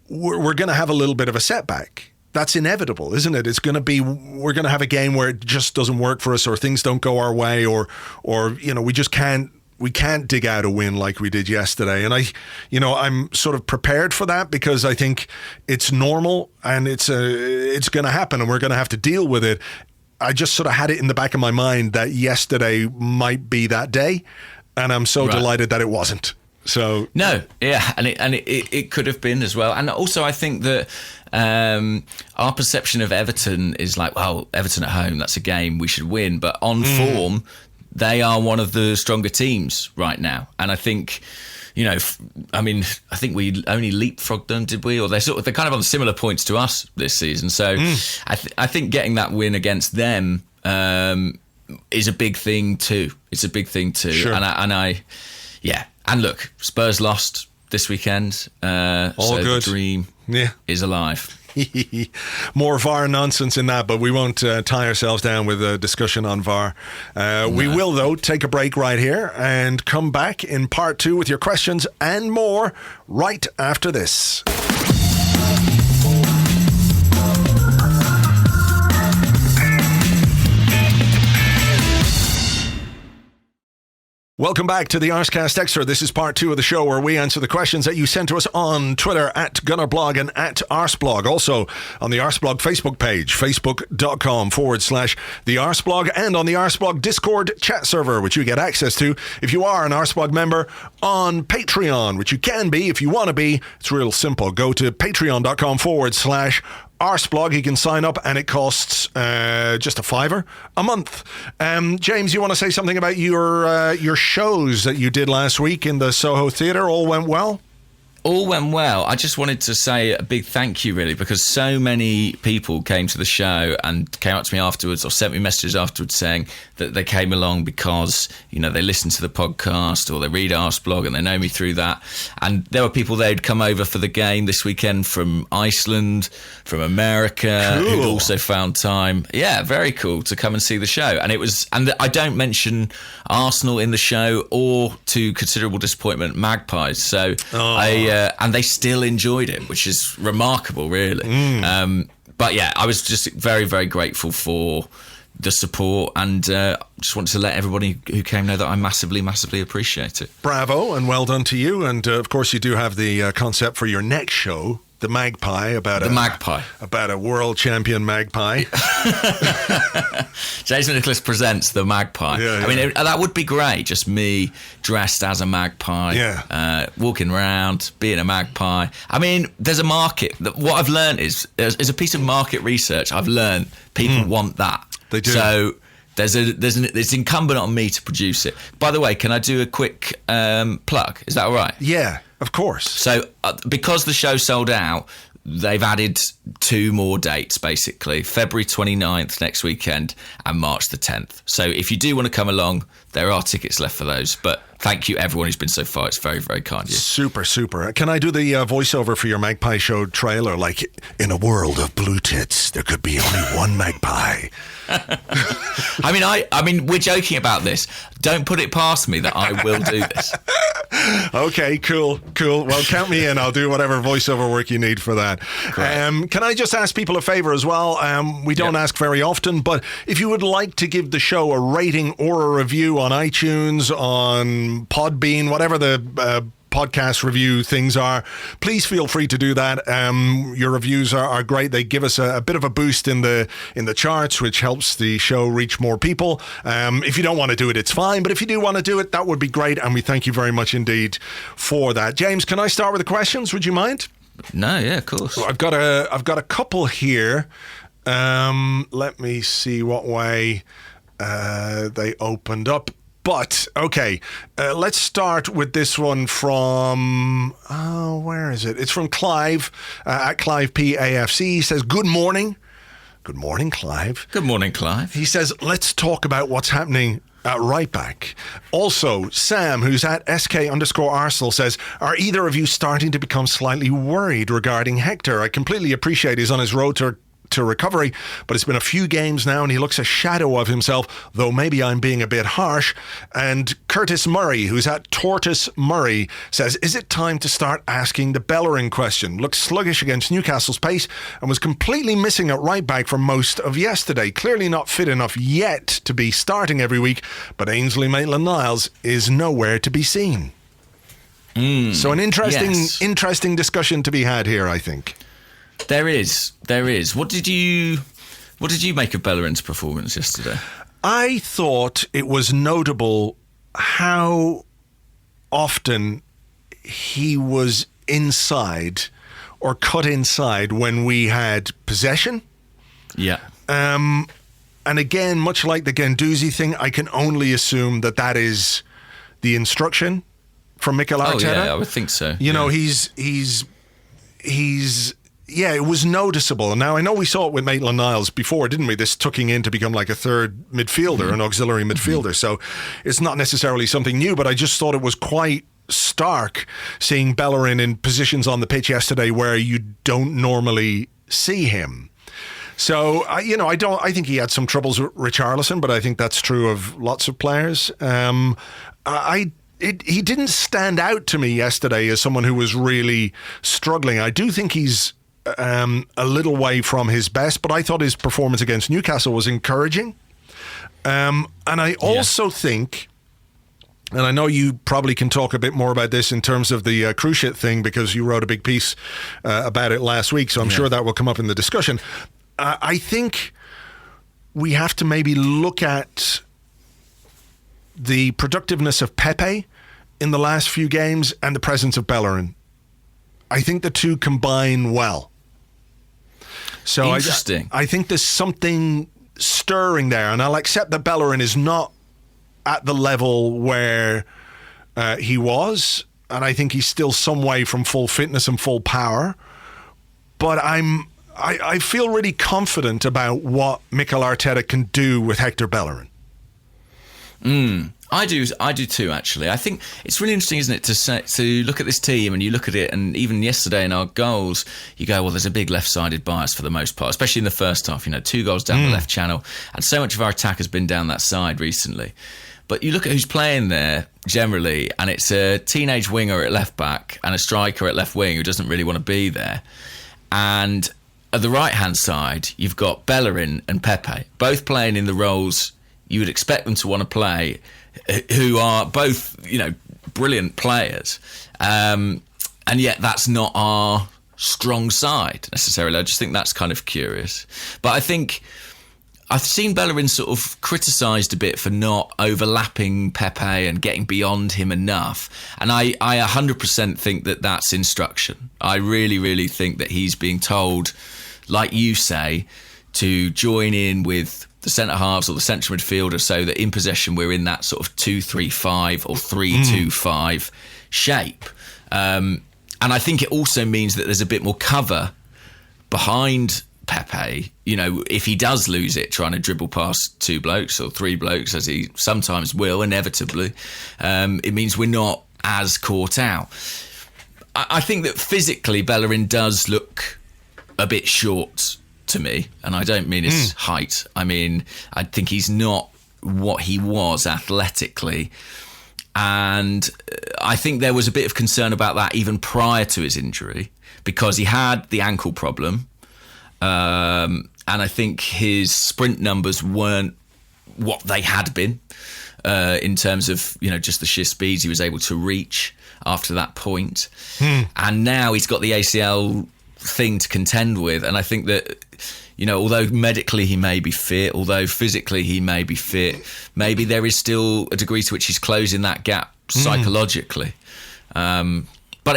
we're going to have a little bit of a setback. That's inevitable, isn't it? We're going to have a game where it just doesn't work for us, or things don't go our way, or we just can't. We can't dig out a win like we did yesterday. And I'm sort of prepared for that, because I think it's normal, and it's going to happen, and we're going to have to deal with it. I just sort of had it in the back of my mind that yesterday might be that day, and I'm so delighted that it wasn't. So and it could have been as well. And also, I think that our perception of Everton is like, well, Everton at home, that's a game we should win. But on form, they are one of the stronger teams right now, and I think. I think we only leapfrogged them, did we? Or they're kind of on similar points to us this season. So I think getting that win against them is a big thing too. It's a big thing too. Sure. And look, Spurs lost this weekend. All good. The dream is alive. More VAR nonsense in that, but we won't tie ourselves down with a discussion on VAR. We will, though, take a break right here and come back in part 2 with your questions and more right after this. Welcome back to the Arsecast Extra. This is part 2 of the show where we answer the questions that you sent to us on Twitter at Gunnerblog and at Arseblog. Also on the Arseblog Facebook page, facebook.com/the Arseblog, and on the Arseblog Discord chat server, which you get access to if you are an Arseblog member on Patreon, which you can be if you want to be. It's real simple. Go to patreon.com/Arseblog. You can sign up and it costs just $5 a month. James, you want to say something about your shows that you did last week in the Soho Theatre? All went well? All went well. I just wanted to say a big thank you, really, because so many people came to the show and came up to me afterwards or sent me messages afterwards saying that they came along because, you know, they listened to the podcast or they read Arseblog and they know me through that. And there were people they'd come over for the game this weekend from Iceland, from America, cool. who'd also found time. Yeah, very cool to come and see the show. And I don't mention Arsenal in the show or, to considerable disappointment, Magpies. So and they still enjoyed it, which is remarkable, really. But yeah, I was just very, very grateful for the support, and just wanted to let everybody who came know that I massively, massively appreciate it. Bravo, and well done to you. And of course, you do have the concept for your next show, the Magpie, about a world champion magpie. Jason Nicholas presents the Magpie. Yeah. I mean, that would be great. Just me dressed as a magpie, walking around, being a magpie. I mean, there's a market. What I've learned is a piece of market research. I've learned people want that. They do. So it's incumbent on me to produce it. By the way, can I do a quick plug? Is that all right? Yeah, of course. So because the show sold out, they've added 2 more dates, basically. February 29th next weekend and March the 10th. So if you do want to come along, there are tickets left for those. But thank you, everyone who's been so far. It's very, very kind of you. Super, super. Can I do the voiceover for your Magpie Show trailer? Like, in a world of blue tits, there could be only one magpie. I mean, we're joking about this. Don't put it past me that I will do this. Okay, cool. Well, count me in. I'll do whatever voiceover work you need for that. Can I just ask people a favor as well? We don't ask very often, but if you would like to give the show a rating or a review on iTunes, on Podbean, whatever the podcast review things are, please feel free to do that. Your reviews are great. They give us a bit of a boost in the charts, which helps the show reach more people. If you don't want to do it, it's fine, but if you do want to do it, that would be great, and we thank you very much indeed for that. James, can I start with the questions? Would you mind? No, yeah, of course. I've got a couple here. Let me see what way they opened up. But, okay, let's start with this one from, where is it? It's from Clive, at Clive PAFC. He says, good morning. Good morning, Clive. Good morning, Clive. He says, let's talk about what's happening at right back. Also, Sam, who's at SK_Arsenal, says, are either of you starting to become slightly worried regarding Hector? I completely appreciate he's on his road to recovery, but it's been a few games now and he looks a shadow of himself, though maybe I'm being a bit harsh. And Curtis Murray, who's at Tortoise Murray, says, is it time to start asking the Bellerin question? Looked sluggish against Newcastle's pace and was completely missing at right back for most of yesterday. Clearly not fit enough yet to be starting every week, but Ainsley Maitland-Niles is nowhere to be seen. So an interesting discussion to be had here, I think. There is. What did you make of Bellerin's performance yesterday? I thought it was notable how often he was inside or cut inside when we had possession. Yeah. And again, much like the Guendouzi thing, I can only assume that is the instruction from Mikel Arteta. Oh yeah, I would think so. You know, he's yeah, it was noticeable. Now, I know we saw it with Maitland-Niles before, didn't we? This tucking in to become like a third midfielder, an auxiliary midfielder. So it's not necessarily something new, but I just thought it was quite stark seeing Bellerin in positions on the pitch yesterday where you don't normally see him. So, I think he had some troubles with Richarlison, but I think that's true of lots of players. He didn't stand out to me yesterday as someone who was really struggling. I do think he's a little way from his best, but I thought his performance against Newcastle was encouraging. And I also think and I know you probably can talk a bit more about this in terms of the cruciate thing, because you wrote a big piece about it last week, so I'm sure that will come up in the discussion. I think we have to maybe look at the productiveness of Pepe in the last few games and the presence of Bellerin. I think the two combine well. So Interesting. I think there's something stirring there, and I'll accept that Bellerin is not at the level where he was, and I think he's still some way from full fitness and full power. But I feel really confident about what Mikel Arteta can do with Hector Bellerin. I do too, actually. I think it's really interesting, isn't it, to look at this team, and you look at it, and even yesterday in our goals, you go, well, there's a big left-sided bias for the most part, especially in the first half. 2 goals down the left channel, and so much of our attack has been down that side recently. But you look at who's playing there generally, and it's a teenage winger at left back and a striker at left wing who doesn't really want to be there. And at the right-hand side, you've got Bellerin and Pepe, both playing in the roles you would expect them to want to play, who are both, brilliant players. And yet that's not our strong side necessarily. I just think that's kind of curious. But I think I've seen Bellerin sort of criticised a bit for not overlapping Pepe and getting beyond him enough. And I 100% think that that's instruction. I really, really think that he's being told, like you say, to join in with the centre-halves or the central midfielder, so that in possession we're in that sort of 2-3-5 or 3-2-5 shape. And I think it also means that there's a bit more cover behind Pepe, if he does lose it trying to dribble past 2 blokes or 3 blokes, as he sometimes will, inevitably, it means we're not as caught out. I think that physically Bellerin does look a bit short to me, and I don't mean his height. I mean, I think he's not what he was athletically, and I think there was a bit of concern about that even prior to his injury, because he had the ankle problem, and I think his sprint numbers weren't what they had been in terms of just the sheer speeds he was able to reach after that point. And now he's got the ACL thing to contend with, and I think that although medically he may be fit, although physically he may be fit, maybe there is still a degree to which he's closing that gap psychologically. But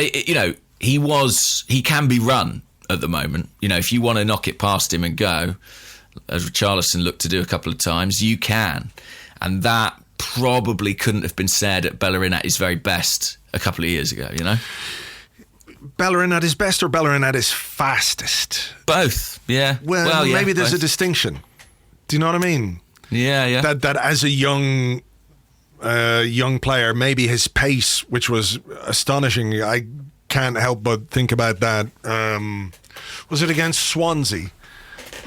he can be run at the moment. If you want to knock it past him and go, as Richarlison looked to do a couple of times, you can, and that probably couldn't have been said at Bellerin at his very best a couple of years ago. Bellerin at his best or Bellerin at his fastest? Both, yeah. Well, yeah, maybe there's both. a distinction. Do you know what I mean? Yeah. That as a young player, maybe his pace, which was astonishing. I can't help but think about that. Was it against Swansea?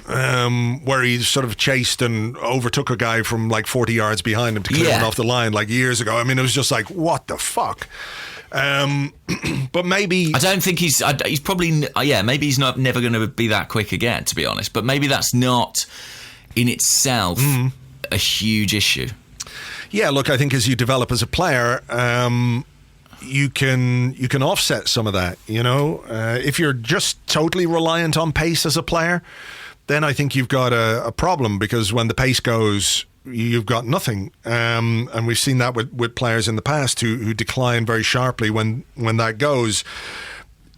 Where he sort of chased and overtook a guy from like 40 yards behind him to clear him off the line like years ago. I mean, it was just like, what the fuck? But maybe I don't think he's probably maybe he's never going to be that quick again, to be honest, but maybe that's not in itself a huge issue. Look, I think as you develop as a player, you can offset some of that. If you're just totally reliant on pace as a player, then I think you've got a problem, because when the pace goes, you've got nothing, and we've seen that with players in the past who decline very sharply when that goes.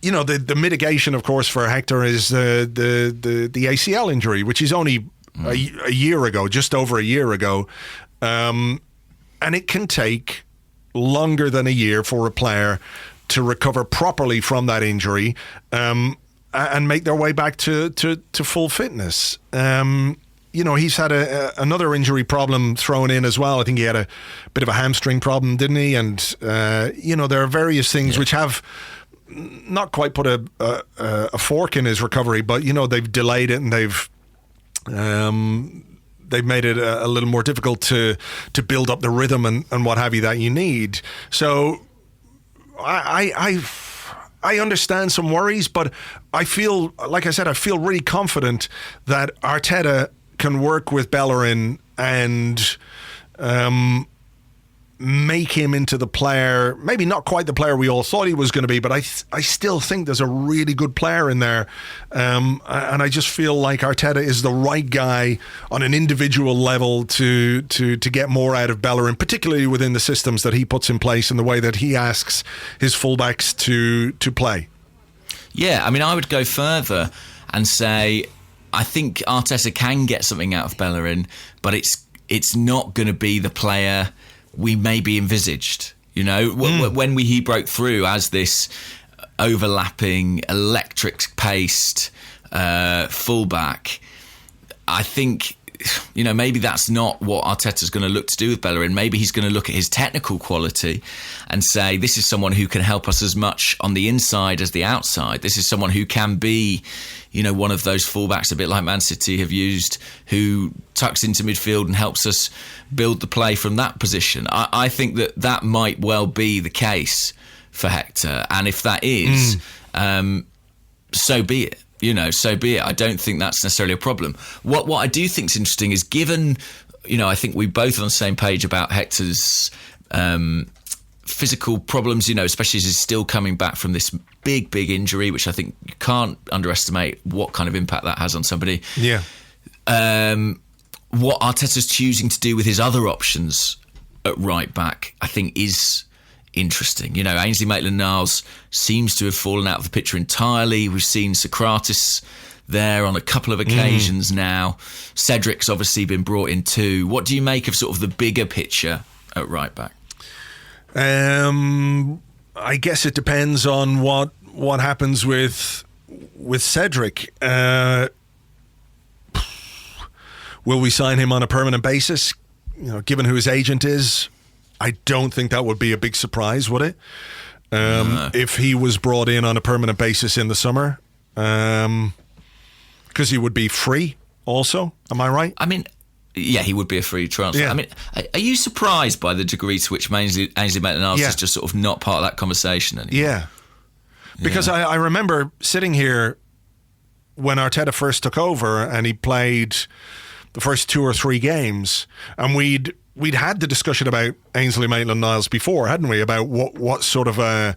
The mitigation, of course, for Hector is the ACL injury, which is only a year ago, just over a year ago, and it can take longer than a year for a player to recover properly from that injury and make their way back to full fitness. He's had another injury problem thrown in as well. I think he had a bit of a hamstring problem, didn't he? And, there are various things which have not quite put a fork in his recovery, but, they've delayed it, and they've made it a little more difficult to build up the rhythm and what have you that you need. So I understand some worries, but I feel, like I said, I feel really confident that Arteta can work with Bellerin and make him into the player, maybe not quite the player we all thought he was going to be, but I still think there's a really good player in there. And I just feel like Arteta is the right guy on an individual level to get more out of Bellerin, particularly within the systems that he puts in place and the way that he asks his fullbacks to play. Yeah, I mean, I would go further and say I think Arteta can get something out of Bellerin, but it's not going to be the player we maybe envisaged. You know, when he broke through as this overlapping, electric-paced fullback, I think, you know, maybe that's not what Arteta's going to look to do with Bellerin. Maybe he's going to look at his technical quality and say, this is someone who can help us as much on the inside as the outside. This is someone who can be, you know, one of those fullbacks, a bit like Man City have used, who tucks into midfield and helps us build the play from that position. I think that might well be the case for Hector. And if that is, so be it. You know, so be it. I don't think that's necessarily a problem. What I do think is interesting is, given, you know, I think we both are on the same page about Hector's physical problems, you know, especially as he's still coming back from this big injury, which I think you can't underestimate what kind of impact that has on somebody. Yeah. What Arteta's choosing to do with his other options at right back, I think, is interesting. You know, Ainsley Maitland-Niles seems to have fallen out of the picture entirely. We've seen Socrates there on a couple of occasions now. Cedric's obviously been brought in too. What do you make of sort of the bigger picture at right back? I guess it depends on what happens with Cedric. Will we sign him on a permanent basis? You know, given who his agent is, I don't think that would be a big surprise, would it? If he was brought in on a permanent basis in the summer, because he would be free also, am I right? I mean, yeah, he would be a free transfer. Yeah. I mean, are you surprised by the degree to which Ainsley Maitland-Niles is just sort of not part of that conversation anymore? Yeah. Because I remember sitting here when Arteta first took over and he played the first 2 or 3 games, and we'd had the discussion about Ainsley Maitland-Niles before, hadn't we? About what sort of a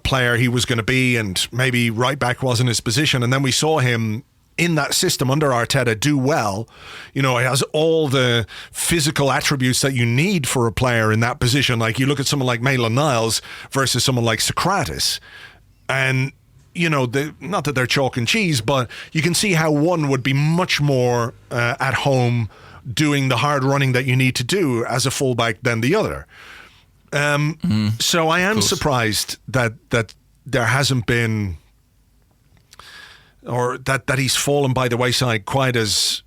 player he was going to be, and maybe right back wasn't his position. And then we saw him in that system under Arteta do well. You know, he has all the physical attributes that you need for a player in that position. Like, you look at someone like Maitland-Niles versus someone like Socrates, and you know, not that they're chalk and cheese, but you can see how one would be much more at home doing the hard running that you need to do as a fullback than the other. So I am surprised that there hasn't been, or that he's fallen by the wayside quite as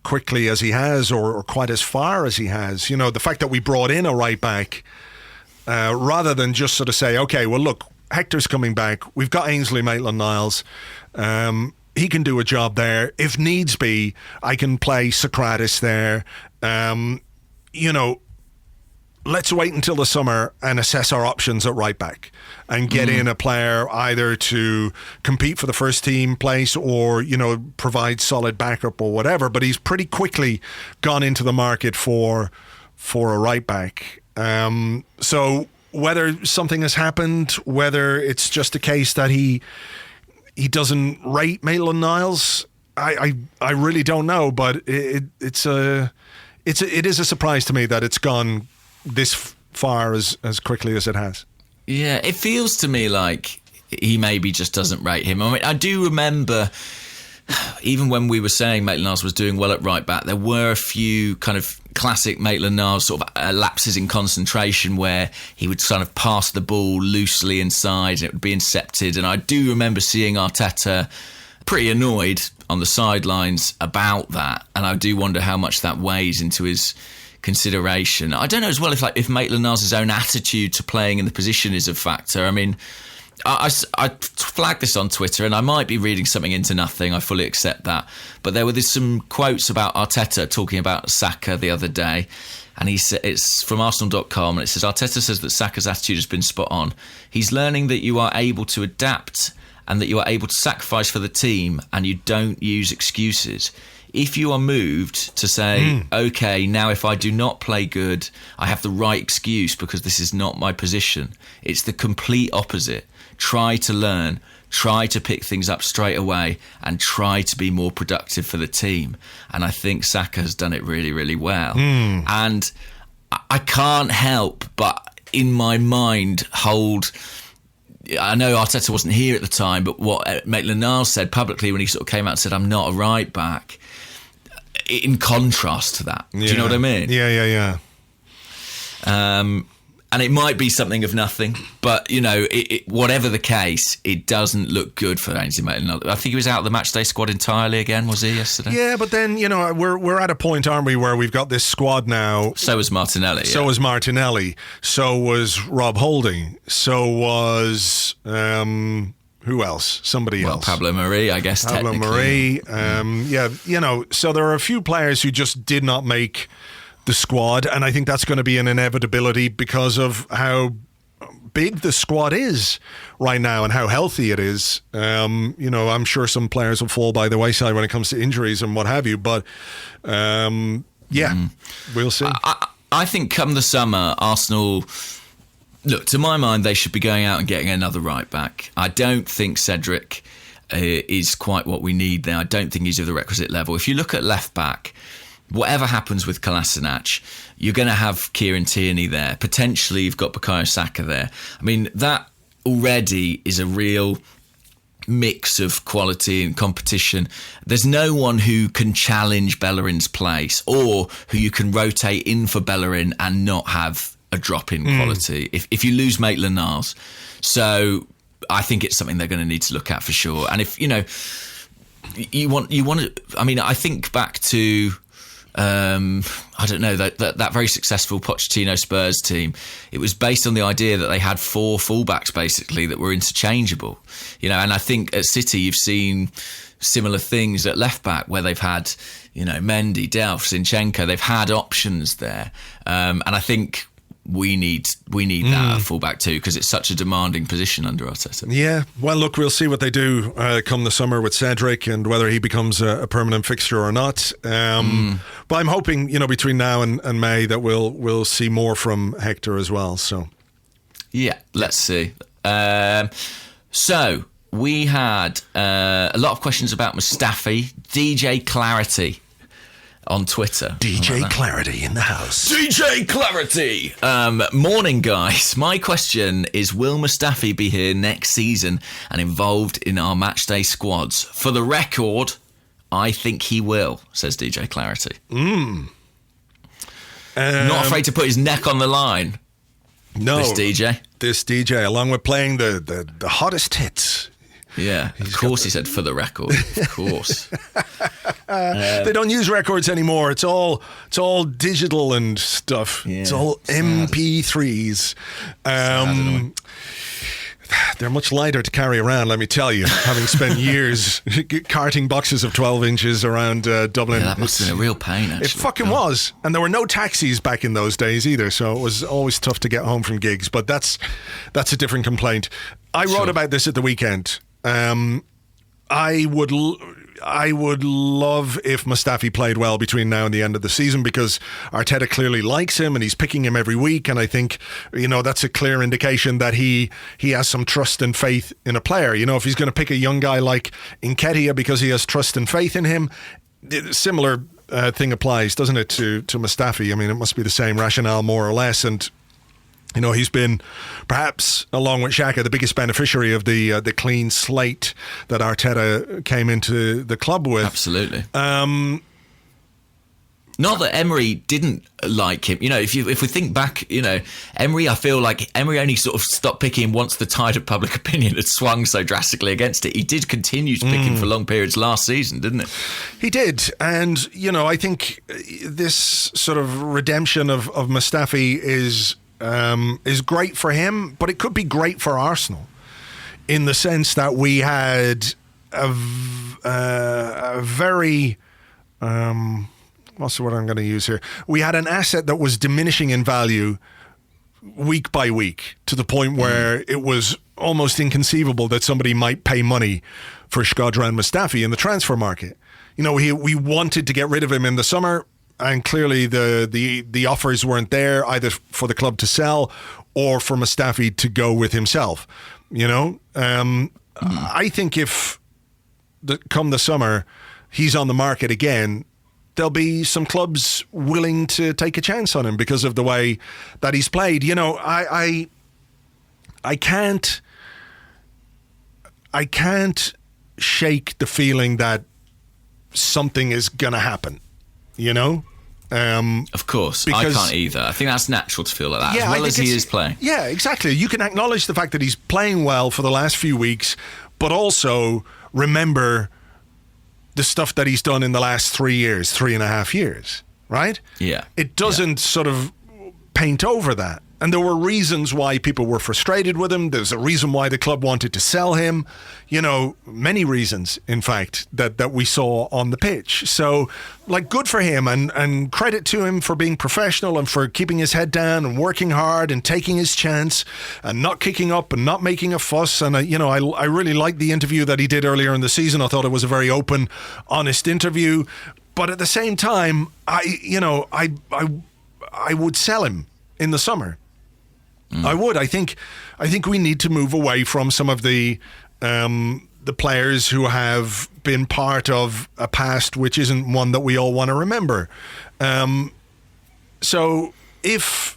quickly as he has, or quite as far as he has. You know, the fact that we brought in a right back rather than just sort of say, okay, well, look, Hector's coming back. We've got Ainsley Maitland-Niles. He can do a job there. If needs be, I can play Socrates there. You know, let's wait until the summer and assess our options at right back and get in a player either to compete for the first team place or, you know, provide solid backup or whatever. But he's pretty quickly gone into the market for a right back. So whether something has happened, whether it's just a case that he doesn't rate Maitland-Niles, I really don't know. But it is a surprise to me that it's gone this far as quickly as it has. Yeah, it feels to me like he maybe just doesn't rate him. I mean, I do remember, even when we were saying Maitland-Niles was doing well at right back, there were a few kind of classic Maitland-Niles sort of lapses in concentration where he would kind of pass the ball loosely inside and it would be intercepted. And I do remember seeing Arteta pretty annoyed on the sidelines about that. And I do wonder how much that weighs into his consideration. I don't know as well if Maitland-Niles' own attitude to playing in the position is a factor. I mean, I flagged this on Twitter, and I might be reading something into nothing. I fully accept that. But there were some quotes about Arteta talking about Saka the other day, and he said, it's from Arsenal.com, and it says, Arteta says that Saka's attitude has been spot on. He's learning that you are able to adapt and that you are able to sacrifice for the team and you don't use excuses. If you are moved to say, okay, now if I do not play good, I have the right excuse because this is not my position. It's the complete opposite. Try to learn, try to pick things up straight away and try to be more productive for the team. And I think Saka has done it really, really well. And I can't help but in my mind I know Arteta wasn't here at the time, but what Maitland-Niles said publicly when he sort of came out and said, I'm not a right back, in contrast to that. Do you know what I mean? Yeah. And it might be something of nothing, but, whatever the case, it doesn't look good for Ainsley Maitland-Niles. I think he was out of the matchday squad entirely again, was he, yesterday? Yeah, but then, we're at a point, aren't we, where we've got this squad now. So was Martinelli. So was Martinelli. So was Rob Holding. So was... who else? Somebody else. Pablo Mari, I guess, Pablo technically. Mari. So there are a few players who just did not make the squad, and I think that's going to be an inevitability because of how big the squad is right now and how healthy it is. I'm sure some players will fall by the wayside when it comes to injuries and what have you, but we'll see. I think come the summer, Arsenal... Look, to my mind, they should be going out and getting another right back. I don't think Cedric is quite what we need there. I don't think he's of the requisite level. If you look at left back, whatever happens with Kolasinac, you're going to have Kieran Tierney there. Potentially, you've got Bukayo Saka there. I mean, that already is a real mix of quality and competition. There's no one who can challenge Bellerin's place or who you can rotate in for Bellerin and not have a drop in quality if you lose Maitland-Niles. So I think it's something they're going to need to look at for sure. And if you want to, I mean, I think back to I don't know, that very successful Pochettino Spurs team. It was based on the idea that they had 4 fullbacks basically that were interchangeable, and I think at City you've seen similar things at left back where they've had Mendy, Delph, Zinchenko. They've had options there, and I think we need that fullback too because it's such a demanding position under Arteta. Yeah, well, look, we'll see what they do come the summer with Cedric and whether he becomes a permanent fixture or not. But I'm hoping, between now and May that we'll see more from Hector as well. So, yeah, let's see. So we had a lot of questions about Mustafi, DJ Clarity on Twitter. DJ Clarity in the house. DJ Clarity! Morning, guys. My question is, will Mustafi be here next season and involved in our matchday squads? For the record, I think he will, says DJ Clarity. Not afraid to put his neck on the line. No. This DJ. Along with playing the hottest hits. Yeah, of course he said for the record. Of course. They don't use records anymore. It's all digital and stuff. Yeah, it's all MP3s. They're much lighter to carry around, let me tell you, having spent years carting boxes of 12 inches around Dublin. Yeah, that must have been a real pain, actually. It fucking was. And there were no taxis back in those days either, so it was always tough to get home from gigs. But that's a different complaint. I wrote about this at the weekend. I would love if Mustafi played well between now and the end of the season because Arteta clearly likes him and he's picking him every week, and I think that's a clear indication that he has some trust and faith in a player. If he's going to pick a young guy like Nketiah because he has trust and faith in him, similar thing applies, doesn't it, to Mustafi? I mean, it must be the same rationale more or less, and he's been, perhaps, along with Xhaka, the biggest beneficiary of the clean slate that Arteta came into the club with. Absolutely. Not that Emery didn't like him. If we think back, Emery, I feel like Emery only sort of stopped picking him once the tide of public opinion had swung so drastically against it. He did continue to pick him for long periods last season, didn't it? He did. And, I think this sort of redemption of Mustafi is great for him, but it could be great for Arsenal in the sense that we had a very what's the word I'm going to use here? We had an asset that was diminishing in value week by week, to the point where it was almost inconceivable that somebody might pay money for Shkodran Mustafi in the transfer market. You know, we wanted to get rid of him in the summer, and clearly the offers weren't there either for the club to sell or for Mustafi to go with himself. You know, I think if come the summer he's on the market again, there'll be some clubs willing to take a chance on him because of the way that he's played. You know, I can't shake the feeling that something is gonna happen. You know, of course, I can't either. I think that's natural to feel like that, as well as he is playing. Yeah, exactly. You can acknowledge the fact that he's playing well for the last few weeks, but also remember the stuff that he's done in the last 3.5 years, right? Yeah. It doesn't sort of paint over that. And there were reasons why people were frustrated with him. There's a reason why the club wanted to sell him. You know, many reasons, in fact, that we saw on the pitch. So, like, good for him, and credit to him for being professional and for keeping his head down and working hard and taking his chance and not kicking up and not making a fuss. And, I really liked the interview that he did earlier in the season. I thought it was a very open, honest interview. But at the same time, I would sell him in the summer. I would. I think we need to move away from some of the players who have been part of a past which isn't one that we all want to remember. So if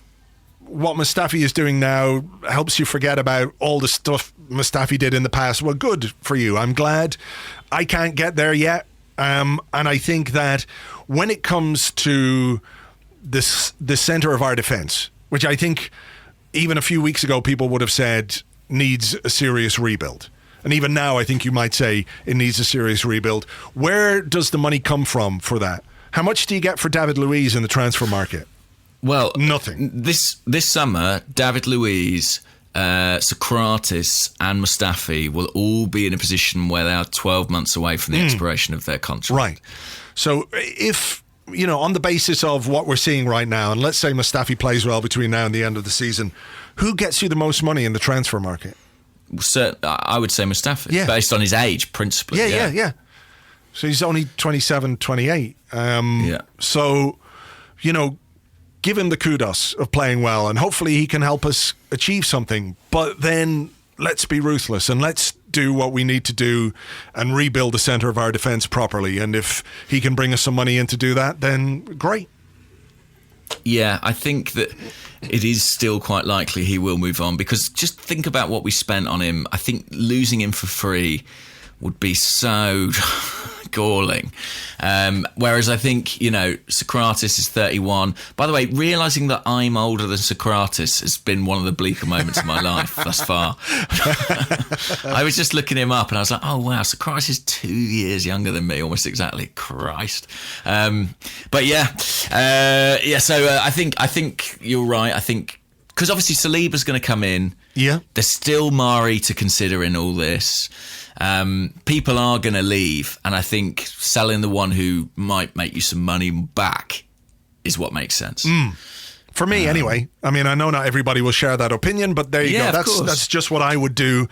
what Mustafi is doing now helps you forget about all the stuff Mustafi did in the past, well, good for you. I'm glad. I can't get there yet. And I think that when it comes to the centre of our defence, which I think even a few weeks ago people would have said needs a serious rebuild, and even now I think you might say it needs a serious rebuild. Where does the money come from for that? How much do you get for David Luiz in the transfer market? Well, nothing. This summer, David Luiz, Socrates and Mustafi will all be in a position where they are 12 months away from the expiration of their contract. Right. So if, on the basis of what we're seeing right now, and let's say Mustafi plays well between now and the end of the season, who gets you the most money in the transfer market? I would say Mustafi, based on his age, principally. Yeah. So he's only 27, 28. So, give him the kudos of playing well, and hopefully he can help us achieve something. But then let's be ruthless and let's do what we need to do and rebuild the centre of our defence properly. And if he can bring us some money in to do that, then great. Yeah, I think that it is still quite likely he will move on, because just think about what we spent on him. I think losing him for free would be so galling. Whereas I think, Socrates is 31. By the way, realising that I'm older than Socrates has been one of the bleaker moments of my life thus far. I was just looking him up and I was like, oh wow, Socrates is 2 years younger than me, almost exactly. Christ. So I think you're right. I think, because obviously Saliba's going to come in. Yeah. There's still Mari to consider in all this. People are going to leave, and I think selling the one who might make you some money back is what makes sense. For me, anyway. I mean, I know not everybody will share that opinion, but there you go. That's just what I would do.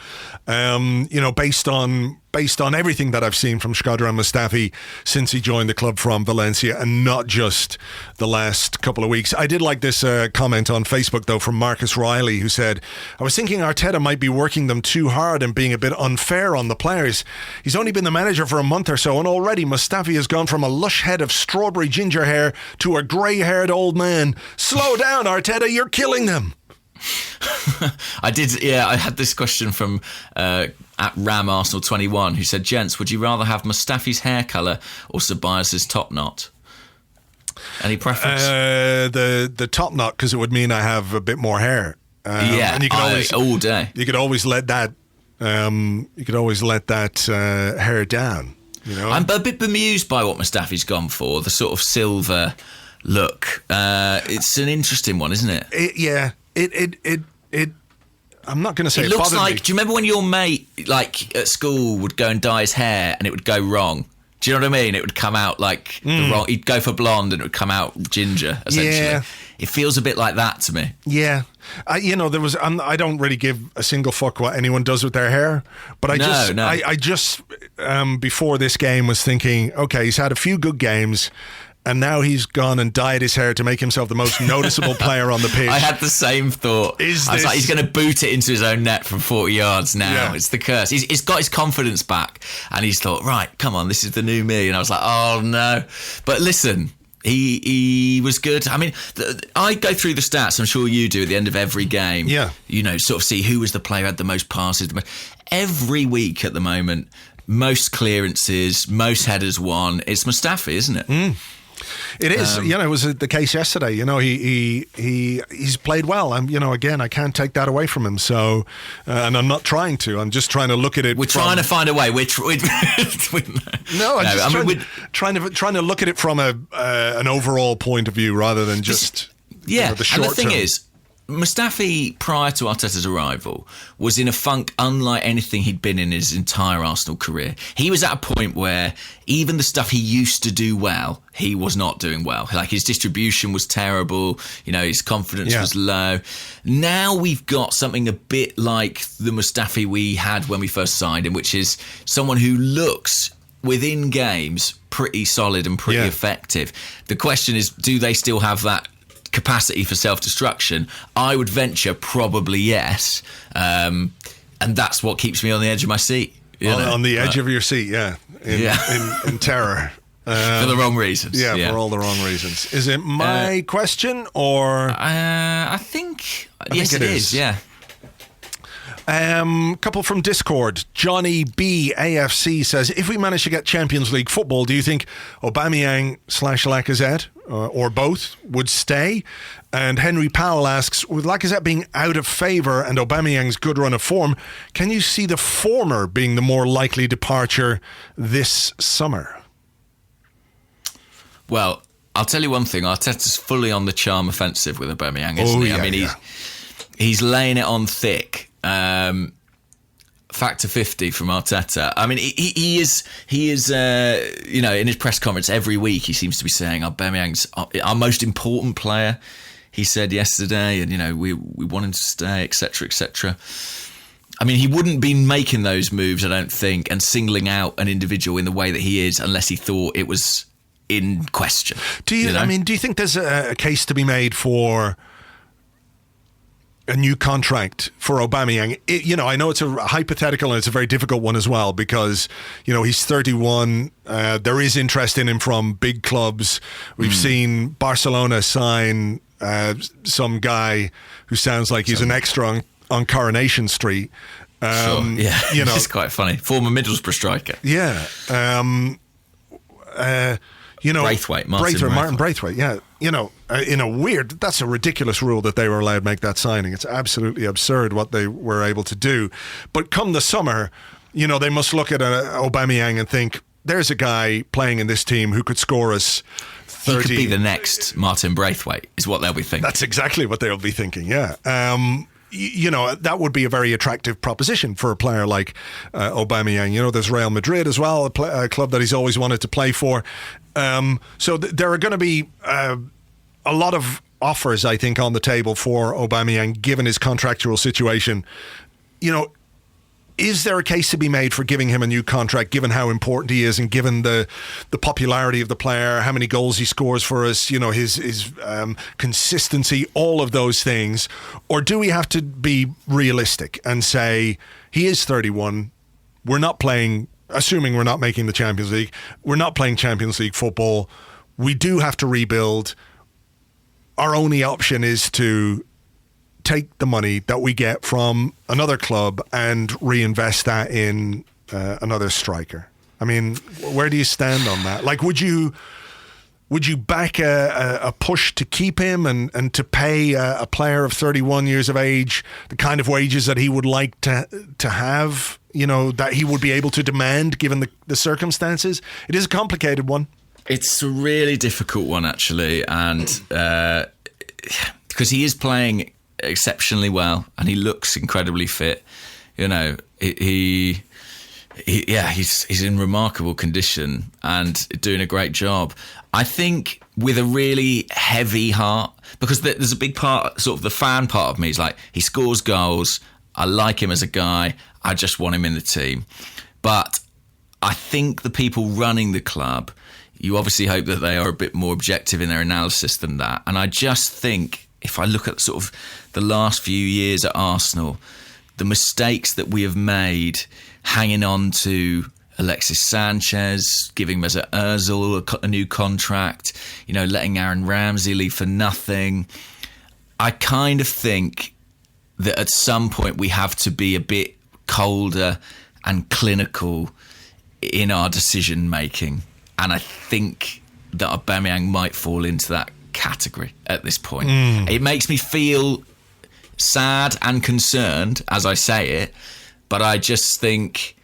Based on everything that I've seen from Shkodran Mustafi since he joined the club from Valencia, and not just the last couple of weeks. I did like this comment on Facebook, though, from Marcus Riley, who said, I was thinking Arteta might be working them too hard and being a bit unfair on the players. He's only been the manager for a month or so, and already Mustafi has gone from a lush head of strawberry ginger hair to a grey-haired old man. Slow down, Arteta, you're killing them. I had this question from at Ram Arsenal 21, who said, gents, would you rather have Mustafi's hair colour or Ceballos' top knot? Any preference? The top knot, because it would mean I have a bit more hair. And you can all day. You could always let that. Hair down. I'm a bit bemused by what Mustafi's gone for. The sort of silver look. It's an interesting one, isn't it? It I'm not going to say it it looks bothered like. me. Do you remember when your mate, like at school, would go and dye his hair and it would go wrong? Do you know what I mean? It would come out like the wrong. He'd go for blonde and it would come out ginger. Essentially, It feels a bit like that to me. Yeah. I don't really give a single fuck what anyone does with their hair, but I just before this game was thinking, okay, he's had a few good games, and now he's gone and dyed his hair to make himself the most noticeable player on the pitch. I had the same thought. I was like, he's going to boot it into his own net from 40 yards now. Yeah. It's the curse. He's got his confidence back, and he's thought, right, come on, this is the new me. And I was like, oh no. But listen, he was good. I mean, I go through the stats, I'm sure you do, at the end of every game. Yeah. Sort of see who was the player who had the most passes. Every week at the moment, most clearances, most headers won. It's Mustafi, isn't it? Mm. It is. It was the case yesterday. He's played well. Again, I can't take that away from him. So, and I'm not trying to. I'm just trying to look at it. We're trying to find a way. Trying to look at it from an overall point of view rather than just the short term. And the thing is, Mustafi, prior to Arteta's arrival, was in a funk unlike anything he'd been in his entire Arsenal career. He was at a point where even the stuff he used to do well, he was not doing well. Like, his distribution was terrible, his confidence was low. Now we've got something a bit like the Mustafi we had when we first signed him, which is someone who looks, within games, pretty solid and pretty effective. The question is, do they still have that capacity for self-destruction? I would venture probably yes, and that's what keeps me on the edge of my seat. On the edge of your seat, in terror. For the wrong reasons. Yeah, for all the wrong reasons. Is it my question or? I think yes, it is. Yeah. Couple from Discord. Johnny B AFC says, if we manage to get Champions League football, do you think Aubameyang / Lacazette or both would stay? And Henry Powell asks, with Lacazette being out of favour and Aubameyang's good run of form, can you see the former being the more likely departure this summer? Well, I'll tell you one thing. Arteta's fully on the charm offensive with Aubameyang, isn't he? Yeah, I mean, he's laying it on thick. Factor 50 from Arteta. I mean, he is in his press conference every week, he seems to be saying Aubameyang's our most important player, he said yesterday, and we want him to stay, etc., etc. I mean, he wouldn't be making those moves, I don't think, and singling out an individual in the way that he is unless he thought it was in question. Do you think there's a case to be made for a new contract for Aubameyang? I know it's a hypothetical and it's a very difficult one as well because, he's 31. There is interest in him from big clubs. We've seen Barcelona sign some guy who sounds like he's an extra on Coronation Street. Sure. Yeah, it's quite funny. Former Middlesbrough striker. Yeah. Martin Braithwaite, yeah. In a weird, that's a ridiculous rule that they were allowed to make that signing. It's absolutely absurd what they were able to do. But come the summer, they must look at Aubameyang and think, there's a guy playing in this team who could score us 30. He could be the next Martin Braithwaite, is what they'll be thinking. That's exactly what they'll be thinking, yeah. That would be a very attractive proposition for a player like Aubameyang. There's Real Madrid as well, a club that he's always wanted to play for. So there are going to be a lot of offers, I think, on the table for Aubameyang, given his contractual situation. Is there a case to be made for giving him a new contract, given how important he is and given the popularity of the player, how many goals he scores for us, his consistency, all of those things? Or do we have to be realistic and say, he is 31, we're not playing, assuming we're not making the Champions League, we're not playing Champions League football, we do have to rebuild. Our only option is to take the money that we get from another club and reinvest that in another striker. I mean, where do you stand on that? Like, would you back a push to keep him and to pay a player of 31 years of age the kind of wages that he would like to have, that he would be able to demand given the circumstances? It is a complicated one. It's a really difficult one, actually, and because he is playing exceptionally well and he looks incredibly fit. He he's in remarkable condition and doing a great job. I think with a really heavy heart, because there's a big part, sort of the fan part of me is like, he scores goals, I like him as a guy, I just want him in the team. But I think the people running the club, you obviously hope that they are a bit more objective in their analysis than that. And I just think, if I look at sort of the last few years at Arsenal, the mistakes that we have made hanging on to Alexis Sanchez, giving Mesut Ozil a new contract, letting Aaron Ramsey leave for nothing. I kind of think that at some point we have to be a bit colder and clinical in our decision making. And I think that Aubameyang might fall into that category at this point. It makes me feel sad and concerned as I say it, but I just think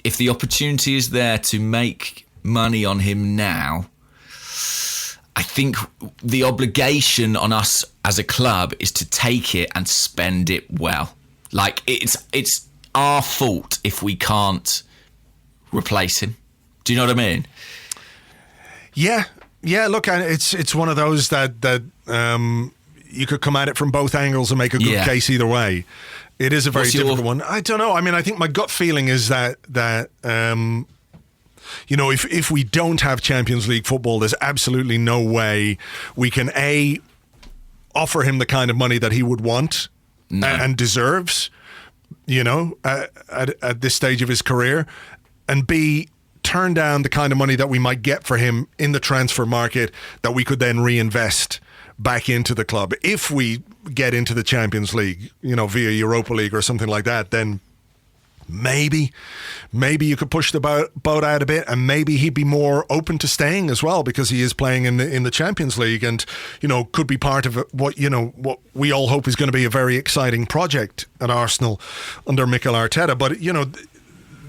if the opportunity is there to make money on him now, I think the obligation on us as a club is to take it and spend it well. Like, it's our fault if we can't replace him. Do you know what I mean? Yeah. Look, it's one of those that you could come at it from both angles and make a good case either way. It is a very difficult one. I don't know. I mean, I think my gut feeling is that if we don't have Champions League football, there's absolutely no way we can offer him the kind of money that he would want and deserves, at this stage of his career, and B, turn down the kind of money that we might get for him in the transfer market that we could then reinvest back into the club. If we get into the Champions League, via Europa League or something like that, then maybe you could push the boat out a bit, and maybe he'd be more open to staying as well, because he is playing in the Champions League, and could be part of what we all hope is going to be a very exciting project at Arsenal under Mikel Arteta. But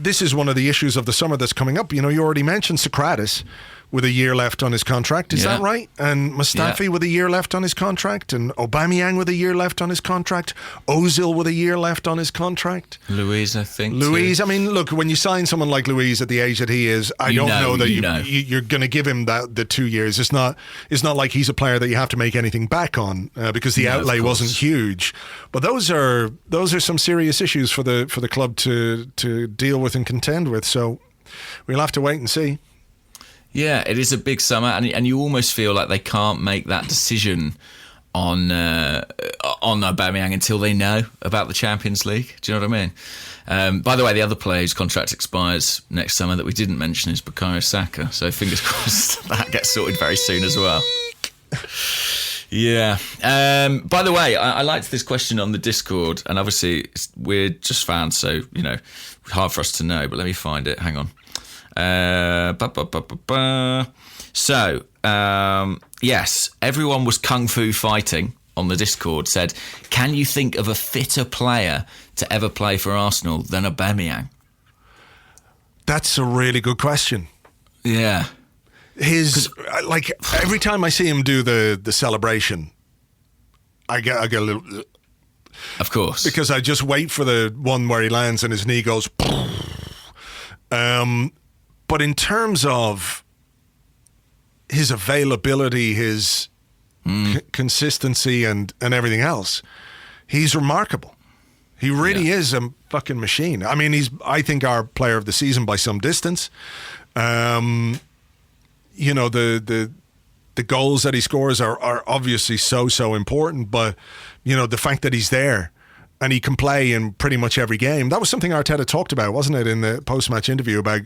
this is one of the issues of the summer that's coming up. You already mentioned Socrates with a year left on his contract. Is that right? And Mustafi with a year left on his contract, and Aubameyang with a year left on his contract, Ozil with a year left on his contract. Luiz, I think. Luiz, I mean, look, when you sign someone like Luiz at the age that he is, I don't know that you're going to give him the 2 years. It's not like he's a player that you have to make anything back on because the outlay wasn't huge. But those are some serious issues for the club to deal with and contend with. So we'll have to wait and see. Yeah, it is a big summer, and you almost feel like they can't make that decision on Aubameyang until they know about the Champions League. Do you know what I mean? By the way, the other player whose contract expires next summer that we didn't mention is Bukayo Saka. So fingers crossed that gets sorted very soon as well. Yeah. By the way, I liked this question on the Discord, and obviously we're just fans, so hard for us to know. But let me find it. Hang on. So, yes, everyone was kung fu fighting on the Discord. Said, can you think of a fitter player to ever play for Arsenal than Aubameyang? That's a really good question. Yeah. Every time I see him do the celebration, I get a little... Of course. Because I just wait for the one where he lands and his knee goes... But in terms of his availability, his consistency and everything else, he's remarkable. He really is a fucking machine. I mean, he's, I think, our player of the season by some distance. The goals that he scores are obviously so important, but, the fact that he's there and he can play in pretty much every game. That was something Arteta talked about, wasn't it, in the post-match interview about,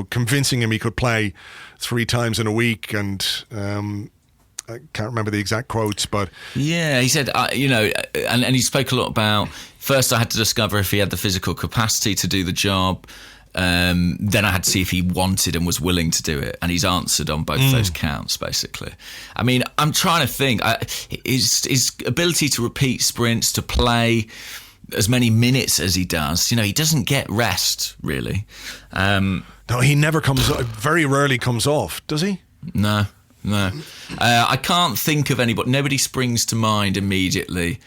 convincing him he could play 3 times in a week. And I can't remember the exact quotes, but... Yeah, he said, and he spoke a lot about, first I had to discover if he had the physical capacity to do the job. Then I had to see if he wanted and was willing to do it, and he's answered on both those counts, basically. I mean, I'm trying to think. His ability to repeat sprints, to play as many minutes as he does, he doesn't get rest, really. No, he never very rarely comes off, does he? No. I can't think of anybody. Nobody springs to mind immediately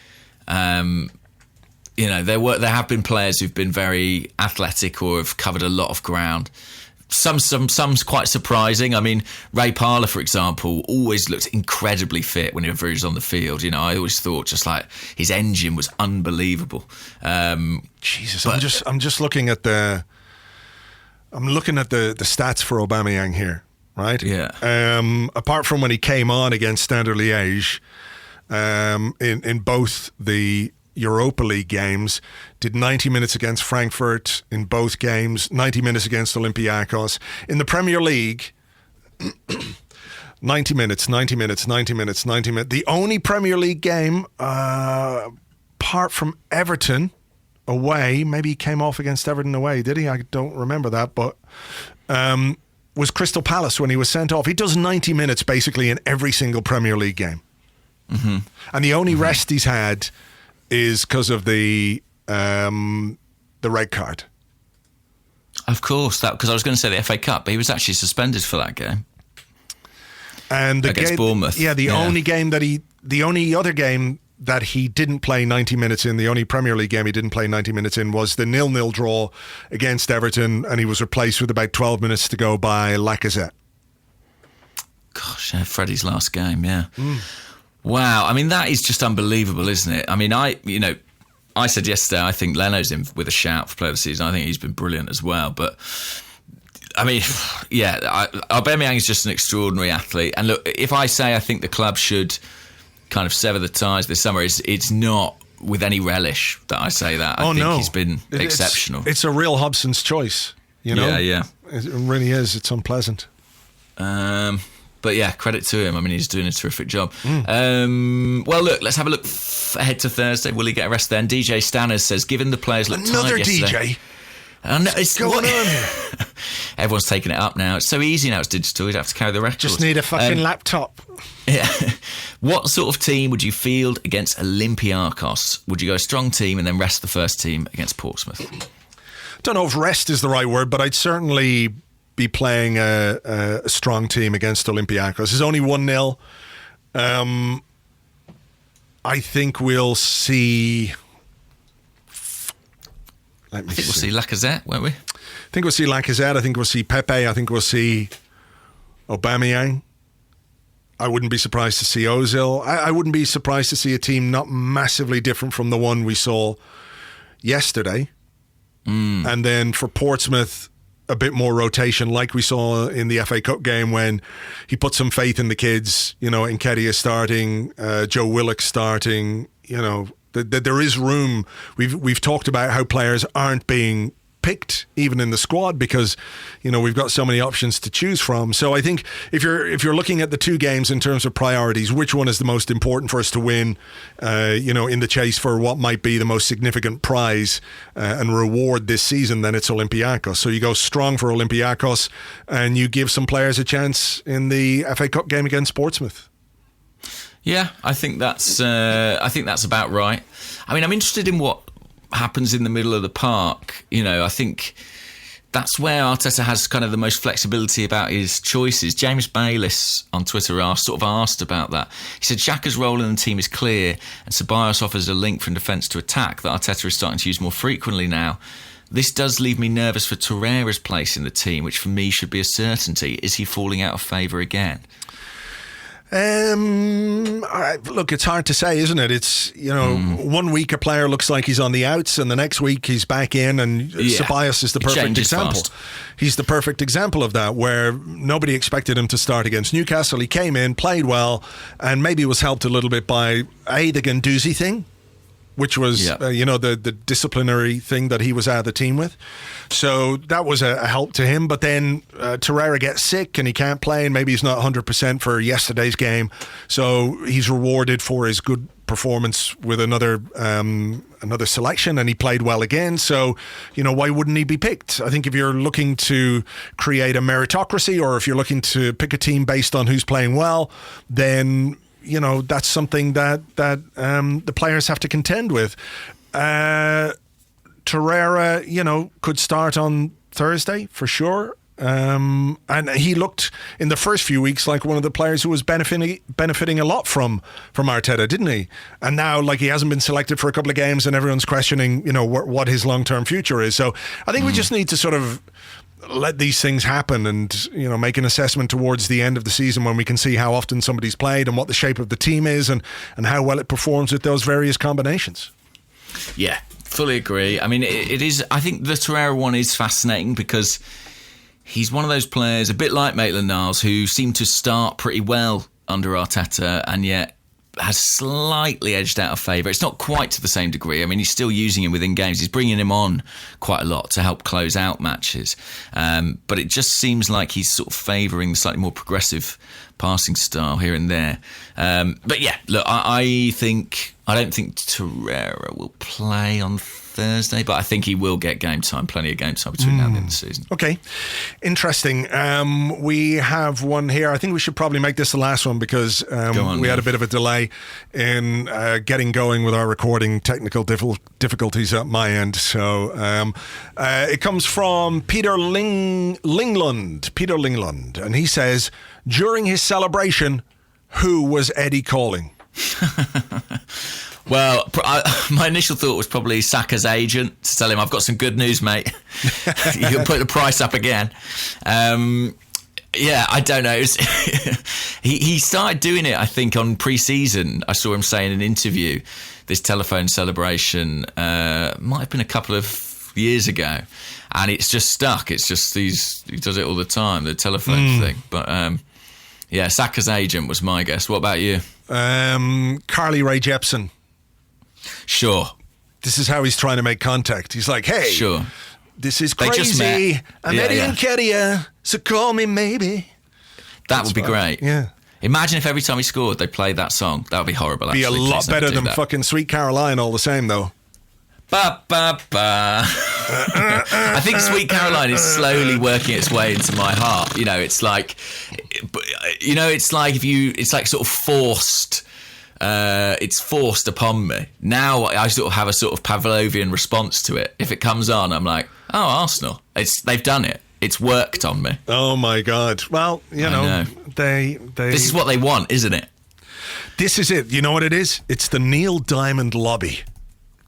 there have been players who've been very athletic or have covered a lot of ground. Some's quite surprising. I mean, Ray Parlour, for example, always looked incredibly fit whenever he was on the field. I always thought just like his engine was unbelievable. Jesus, I'm just looking at the stats for Aubameyang here, right? Yeah. Apart from when he came on against Standard Liège, in both the Europa League games, did 90 minutes against Frankfurt in both games, 90 minutes against Olympiacos. In the Premier League, 90 minutes. The only Premier League game, apart from Everton away, maybe he came off against Everton away, did he? I don't remember that, but was Crystal Palace when he was sent off. He does 90 minutes basically in every single Premier League game. Mm-hmm. And the only rest he's had is because of the red card. Of course, because I was going to say the FA Cup, but he was actually suspended for that game. And against Bournemouth. Yeah, the only other game that he didn't play 90 minutes in, the only Premier League game he didn't play 90 minutes in was the 0-0 draw against Everton, and he was replaced with about 12 minutes to go by Lacazette. Gosh, Freddie's last game, yeah. Wow, I mean, that is just unbelievable, isn't it? I mean, I said yesterday, I think Leno's in with a shout for player of the season. I think he's been brilliant as well. But, I mean, yeah, Aubameyang is just an extraordinary athlete. And look, if I say I think the club should kind of sever the ties this summer, it's not with any relish that I say that. I think he's been exceptional. It's a real Hobson's choice, Yeah. It really is. It's unpleasant. But yeah, credit to him. I mean, he's doing a terrific job. Well, look, let's have a look ahead to Thursday. Will he get arrested then? DJ Stanners says, given the players look another tired yesterday... DJ? What's going on here? Everyone's taking it up now. It's so easy now, it's digital. You'd have to carry the records. Just need a fucking laptop. Yeah. What sort of team would you field against Olympiacos? Would you go a strong team and then rest the first team against Portsmouth? Don't know if rest is the right word, but I'd certainly be playing a strong team against Olympiacos. It's only 1-0. I think we'll see... I think we'll see Lacazette, won't we? I think we'll see Lacazette. I think we'll see Pepe. I think we'll see Aubameyang. I wouldn't be surprised to see Ozil. I wouldn't be surprised to see a team not massively different from the one we saw yesterday. And then for Portsmouth, a bit more rotation like we saw in the FA Cup game when he put some faith in the kids, Nketiah starting, Joe Willock starting, there is room. We've talked about how players aren't being picked even in the squad because we've got so many options to choose from. So I think if you're looking at the two games in terms of priorities, which one is the most important for us to win, in the chase for what might be the most significant prize and reward this season, then it's Olympiacos. So you go strong for Olympiacos and you give some players a chance in the FA Cup game against Portsmouth. Yeah, I think that's about right. I mean, I'm interested in what happens in the middle of the park. I think that's where Arteta has kind of the most flexibility about his choices. James Bayliss on Twitter asked about that. He said Xhaka's role in the team is clear and Ceballos offers a link from defence to attack that Arteta is starting to use more frequently now. This does leave me nervous for Torreira's place in the team, which for me should be a certainty. Is he falling out of favour again? Look, it's hard to say, isn't it? It's, 1 week a player looks like he's on the outs and the next week he's back in, and Ceballos is the perfect example. Fast. He's the perfect example of that, where nobody expected him to start against Newcastle. He came in, played well, and maybe was helped a little bit by the Guendouzi thing, which was, the disciplinary thing that he was out of the team with. So that was a help to him. But then Torreira gets sick and he can't play, and maybe he's not 100% for yesterday's game. So he's rewarded for his good performance with another selection, and he played well again. So, why wouldn't he be picked? I think if you're looking to create a meritocracy, or if you're looking to pick a team based on who's playing well, then... that's something that the players have to contend with. Torreira, could start on Thursday for sure. And he looked in the first few weeks like one of the players who was benefiting a lot from Arteta, didn't he? And now, like, he hasn't been selected for a couple of games, and everyone's questioning, what his long-term future is. So I think we just need to sort of let these things happen and, make an assessment towards the end of the season when we can see how often somebody's played and what the shape of the team is and how well it performs with those various combinations. Yeah, fully agree. I mean, it is. I think the Torreira one is fascinating because he's one of those players, a bit like Maitland-Niles, who seem to start pretty well under Arteta and yet has slightly edged out of favour. It's not quite to the same degree. I mean, he's still using him within games. He's bringing him on quite a lot to help close out matches. But it just seems like he's sort of favouring the slightly more progressive passing style here and there. But yeah, look, I don't think Torreira will play on Thursday, but I think he will get game time, plenty of game time between now and the end of the season. Okay, interesting. We have one here. I think we should probably make this the last one because we had a bit of a delay in getting going with our recording, technical difficulties at my end. So it comes from Peter Linglund, and he says, during his celebration, who was Eddie calling? Well, my initial thought was probably Saka's agent to tell him, I've got some good news, mate. You can put the price up again. Yeah, I don't know. He started doing it, I think, on pre-season. I saw him say in an interview, this telephone celebration might have been a couple of years ago. And it's just stuck. It's just he does it all the time, the telephone thing. But yeah, Saka's agent was my guess. What about you? Carly Rae Jepsen. Sure. This is how he's trying to make contact. He's like, hey, sure. This is crazy. I'm Eddie Nketiah, so call me maybe. That would be great. Yeah. Imagine if every time he scored, they played that song. That would be horrible, actually. Be a lot better than fucking Sweet Caroline all the same, though. Ba, ba, ba. I think Sweet Caroline is slowly working its way into my heart. It's like, it's like sort of forced. It's forced upon me. Now I sort of have a sort of Pavlovian response to it. If it comes on, I'm like, oh, Arsenal. They've done it. It's worked on me. Oh my God. Well, they. This is what they want, isn't it? This is it. You know what it is? It's the Neil Diamond lobby.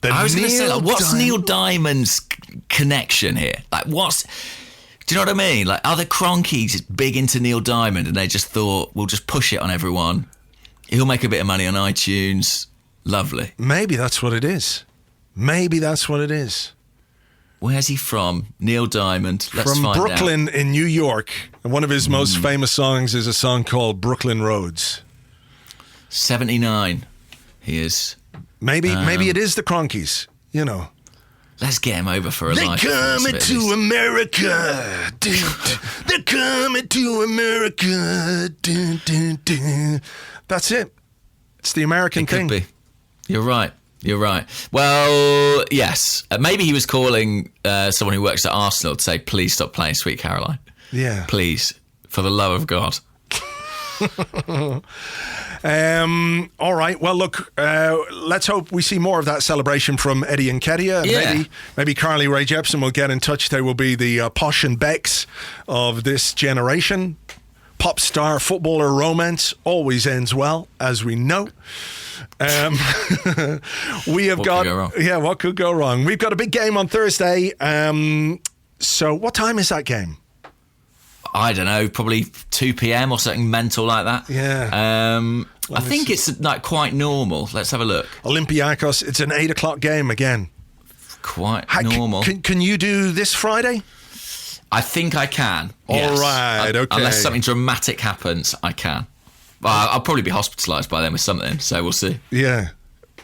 I was going to say, what's Neil Diamond's connection here? Do you know what I mean? Like, are the Cronkies big into Neil Diamond and they just thought, we'll just push it on everyone? He'll make a bit of money on iTunes. Lovely. Maybe that's what it is. Where's he from? Neil Diamond. Let's from find Brooklyn out. in New York. And one of his most famous songs is a song called Brooklyn Roads. 79 he is. Maybe it is the Cronkies, Let's get him over for a life. They're coming to America. They're coming to America. That's it. It's the American thing. Could be. You're right. Well, yes. Maybe he was calling someone who works at Arsenal to say, please stop playing Sweet Caroline. Yeah. Please, for the love of God. All right. Well, look, let's hope we see more of that celebration from Eddie Nketiah. Yeah. Maybe Carly Rae Jepsen will get in touch. They will be the Posh and Becks of this generation. Pop star footballer romance always ends well, as we know. We have what could go wrong? We've got a big game on Thursday. So what time is that game? I don't know, probably 2 p.m. or something mental like that. Yeah. I think it's like quite normal. Let's have a look. Olympiacos, it's an 8 o'clock game again. Quite normal. Can you do this Friday? I think I can. All right, okay. Unless something dramatic happens, I can. Well, I'll probably be hospitalised by then with something, so we'll see. Yeah.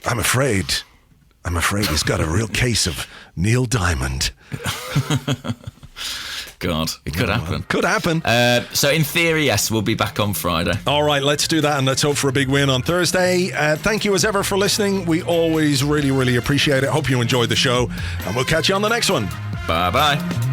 I'm afraid he's got a real case of Neil Diamond. God, it could happen. Could happen. So in theory, yes, we'll be back on Friday. All right, let's do that, and let's hope for a big win on Thursday. Thank you as ever for listening. We always really, really appreciate it. Hope you enjoyed the show, and we'll catch you on the next one. Bye-bye.